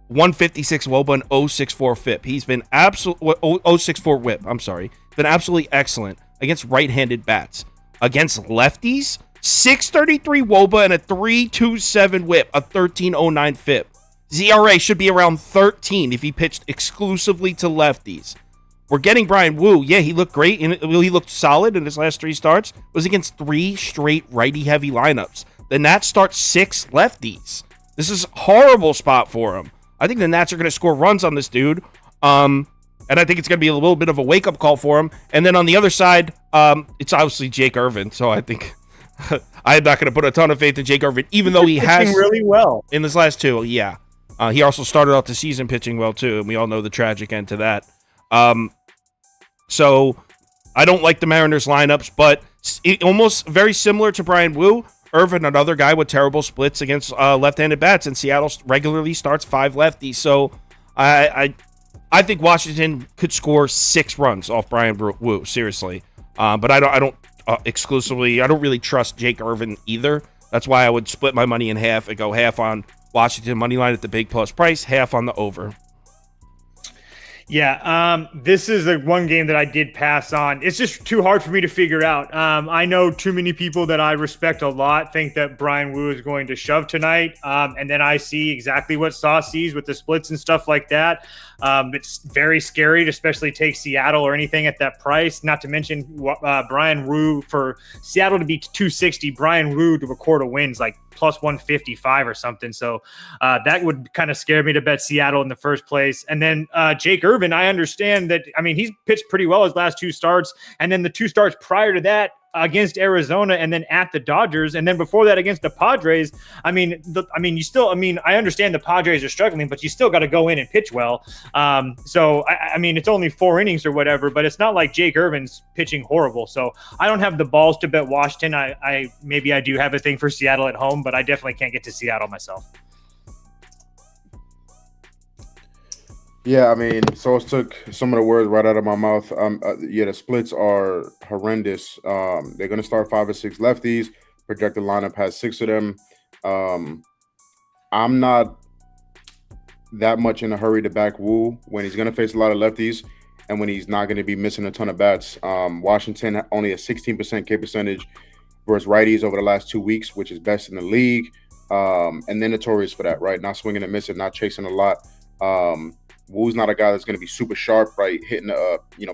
156 WOBA and 064 FIP. He's been 064 WHIP. I'm sorry. Been absolutely excellent against right-handed bats. Against lefties, 633 WOBA and a 327 WHIP, a 1309 FIP. ZRA should be around 13 if he pitched exclusively to lefties. We're getting Brian Wu. Yeah, he looked great. He looked solid in his last 3 starts. It was against 3 straight righty-heavy lineups. The Nats start 6 lefties. This is a horrible spot for him. I think the Nats are going to score runs on this dude. And I think it's going to be a little bit of a wake-up call for him. And then on the other side, it's obviously Jake Irvin. So I think I'm not going to put a ton of faith in Jake Irvin, even though he has really well in his last 2. Yeah. He also started out the season pitching well, too. And we all know the tragic end to that. So I don't like the Mariners lineups, but almost very similar to Brian Wu. Irvin, another guy with terrible splits against left-handed bats, and Seattle regularly starts 5 lefties. So I think Washington could score 6 runs off Brian Wu, seriously. But I don't exclusively. I don't really trust Jake Irvin either. That's why I would split my money in half and go half on Washington money line at the big plus price, half on the over. Yeah, this is the one game that I did pass on. It's just too hard for me to figure out. I know too many people that I respect a lot think that Brian Wu is going to shove tonight, and then I see exactly what Sauce sees with the splits and stuff like that. It's very scary to especially take Seattle or anything at that price, not to mention Brian Wu for Seattle to be 260, Brian Wu to record a win's like plus 155 or something. So that would kind of scare me to bet Seattle in the first place. And then Jake Irvin, I understand that. I mean, he's pitched pretty well his last 2 starts. And then the 2 starts prior to that against Arizona and then at the Dodgers. And then before that against the Padres. I mean, I understand the Padres are struggling, but you still got to go in and pitch well. So, I mean, it's only 4 innings or whatever, but it's not like Jake Irvin's pitching horrible. So I don't have the balls to bet Washington. Maybe I do have a thing for Seattle at home, but I definitely can't get to Seattle myself. Yeah, I mean, Sauce took some of the words right out of my mouth. Yeah, the splits are horrendous. They're going to start 5 or 6 lefties. Projected lineup has 6 of them. I'm not that much in a hurry to back Wu when he's going to face a lot of lefties and when he's not going to be missing a ton of bats. Washington only a 16% K percentage versus righties over the last 2 weeks, which is best in the league. And they're notorious for that, right? Not swinging and missing, not chasing a lot. Wu's not a guy that's going to be super sharp, right? Hitting,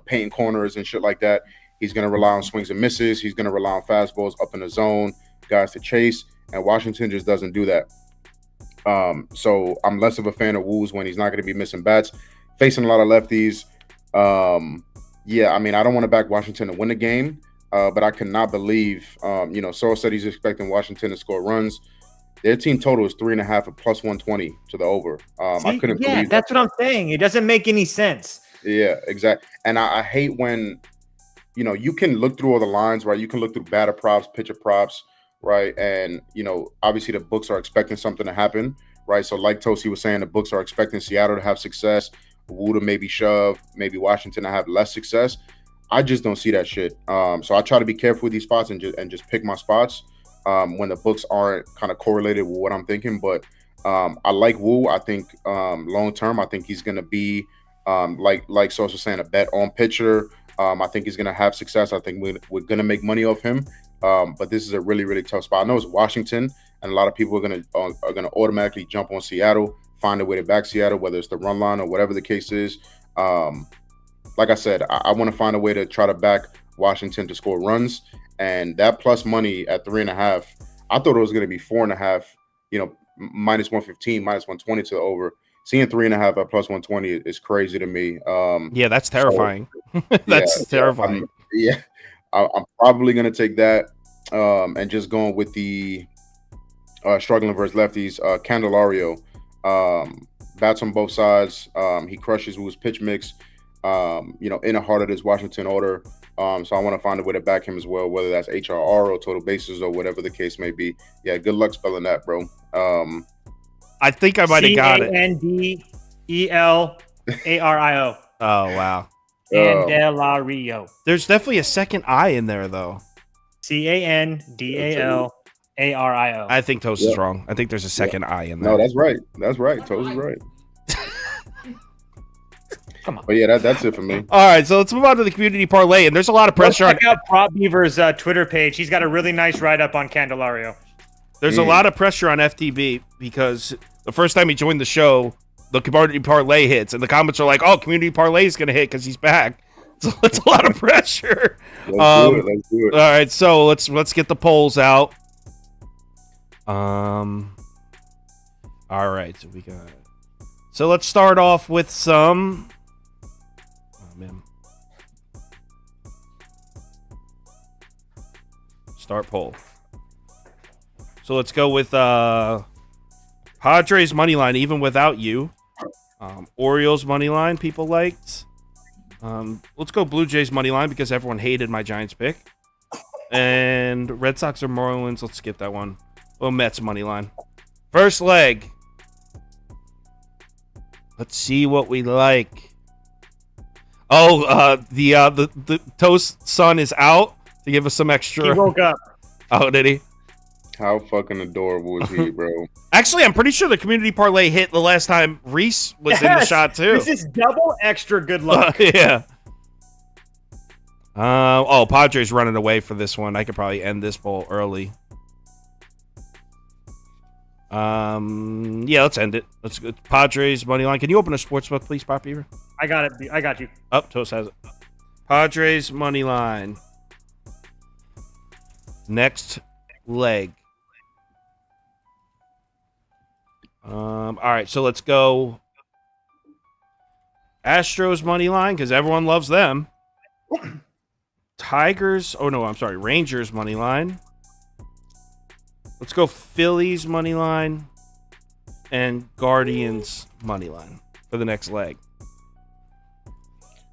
painting corners and shit like that. He's going to rely on swings and misses. He's going to rely on fastballs up in the zone, guys to chase. And Washington just doesn't do that. So I'm less of a fan of Wu's when he's not going to be missing bats, facing a lot of lefties. Yeah, I mean, I don't want to back Washington to win the game, but I cannot believe, Saul said he's expecting Washington to score runs. Their team total is 3.5 at plus 120 to the over. I couldn't believe that. That's what I'm saying. It doesn't make any sense. Yeah, exactly. And I hate when, you can look through all the lines, right? You can look through batter props, pitcher props, right? And obviously the books are expecting something to happen, right? So like Tosi was saying, the books are expecting Seattle to have success, Wu to maybe shove, maybe Washington to have less success. I just don't see that shit. So I try to be careful with these spots and just pick my spots when the books aren't kind of correlated with what I'm thinking. But I like Wu. I think long term, I think he's going to be like Sosa was saying, a bet on pitcher. I think he's going to have success. I think we're going to make money off him. But this is a really, really tough spot. I know it's Washington, and a lot of people are going to automatically jump on Seattle, find a way to back Seattle, whether it's the run line or whatever the case is. Like I said, I want to find a way to try to back Washington to score runs, and that plus money at 3.5. I thought it was going to be 4.5. Minus 115, minus 120 to the over. Seeing 3.5 at plus 120 is crazy to me. Yeah, that's terrifying. So, That's terrifying. I'm probably going to take that and just going with the struggling versus lefties. Candelario bats on both sides. He crushes with his pitch mix. In the heart of this Washington order. So I want to find a way to back him as well, whether that's HRR or total bases or whatever the case may be. Yeah, good luck spelling that, bro. I think I might have got it. Candelario. Oh, wow. Candelario. There's definitely a second I in there, though. Candalario. I think Toast is wrong. I think there's a second I in there. No, that's right. That's right. Toast is right. Come on. But yeah, that's it for me. All right, so let's move on to the community parlay, and there's a lot of pressure on. Check out Prop Beaver's Twitter page. He's got a really nice write-up on Candelario. There's a lot of pressure on FTB because the first time he joined the show, the community parlay hits, and the comments are like, "Oh, community parlay is going to hit because he's back." So it's a lot of pressure. Let's do it. All right, so let's get the polls out. All right, so we got. So let's start off with some. Oh man. Start poll. So let's go with Padres money line, even without you. Orioles money line, people liked. Let's go Blue Jays money line because everyone hated my Giants pick. And Red Sox or Marlins, let's skip that one. Well, Mets money line. First leg. Let's see what we like. Oh, the Toast son is out to give us some extra. He woke up. Oh, did he? How fucking adorable is he, bro? Actually, I'm pretty sure the community parlay hit the last time Reese was in the shot too. This is double extra good luck. Yeah. Padres running away for this one. I could probably end this poll early. Yeah, let's end it. Let's go. Padres money line. Can you open a sportsbook, please, Pop Beaver? I got it. I got you. Oh, Toast has it. Padres money line. Next leg. All right, so let's go Astros money line because everyone loves them. Tigers. Oh no, I'm sorry. Rangers money line. Let's go Phillies money line and Guardians money line for the next leg.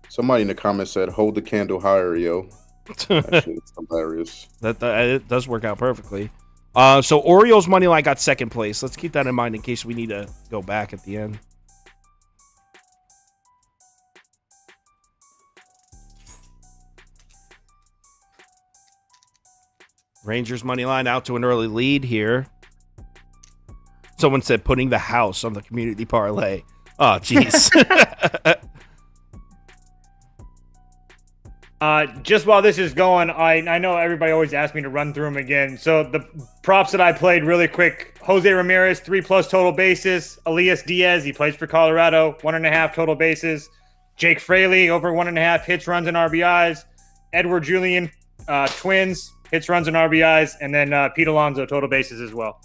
Somebody in the comments said, "Hold the candle higher, yo." Actually, it's hilarious. That it does work out perfectly. So Orioles money line got second place. Let's keep that in mind in case we need to go back at the end. Rangers money line out to an early lead here. Someone said putting the house on the community parlay. Oh, jeez. Just while this is going, I know everybody always asks me to run through them again. So the props that I played really quick: Jose Ramirez, 3+ total bases. Elias Diaz, he plays for Colorado, 1.5 total bases. Jake Fraley, over 1.5 hits, runs, and RBIs. Edward Julian, Twins, hits, runs, and RBIs. And then Pete Alonso, total bases as well.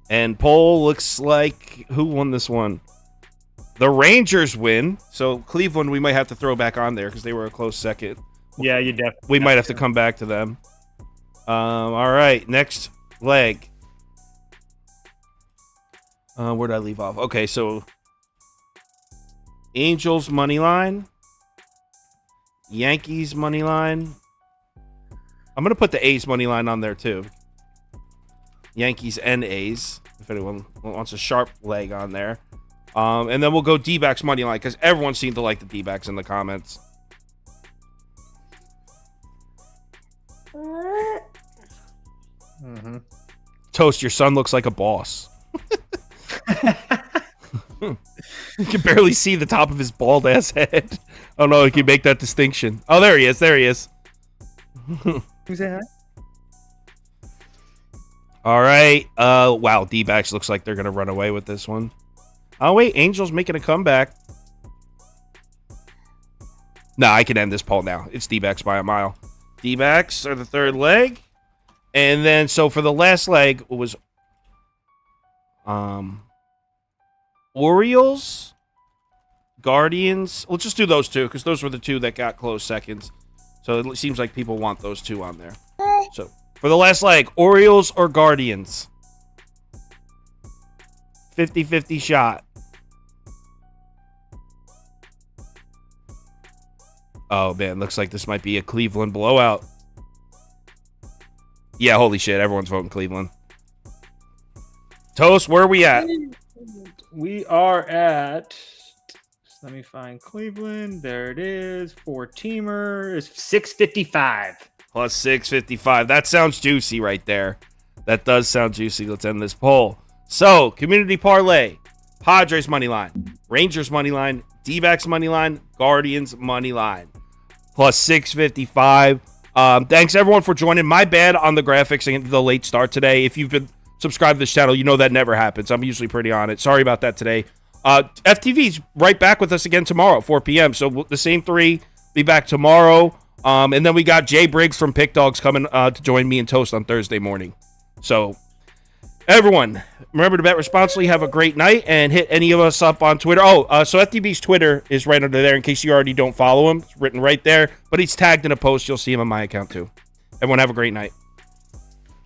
And poll looks like who won this one? The Rangers win. So Cleveland, we might have to throw back on there because they were a close second. Yeah, you definitely. We might have to come back to them. All right, next leg. Where did I leave off? Okay, so Angels money line, Yankees money line. I'm gonna put the A's money line on there too. Yankees and A's, if anyone wants a sharp leg on there. And then we'll go D-backs money line because everyone seemed to like the D-backs in the comments. Mm-hmm. Toast, your son looks like a boss. You can barely see the top of his bald ass head. Oh no, he can make that distinction. Oh, there he is. There he is. Who's that? All right. Wow, D-backs looks like they're gonna run away with this one. Oh wait, Angels making a comeback. No, I can end this poll now. It's D-backs by a mile. D-backs are the third leg. And then, so for the last leg, it was Orioles, Guardians. Let's just do those two, because those were the two that got close seconds. So it seems like people want those two on there. So, for the last leg, Orioles or Guardians? 50-50 shot. Oh, man, looks like this might be a Cleveland blowout. Yeah, holy shit, everyone's voting Cleveland. Toast, where are we at? We are at. Let me find Cleveland. There it is. 4-teamer is 655. Plus 655. That sounds juicy right there. That does sound juicy. Let's end this poll. So, community parlay. Padres money line. Rangers money line. D-backs money line. Guardians money line. Plus 655. Thanks everyone for joining. My bad on the graphics and the late start today. If you've been subscribed to this channel, you know that never happens. I'm usually pretty on it. Sorry about that today. FTV's right back with us again tomorrow at 4 p.m. So the same three be back tomorrow. And then we got Jay Briggs from Pick Dogs coming to join me and Toast on Thursday morning. So everyone, remember to bet responsibly. Have a great night and hit any of us up on Twitter. So FTB's Twitter is right under there in case you already don't follow him. It's written right there, but he's tagged in a post. You'll see him on my account too. Everyone have a great night.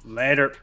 Later.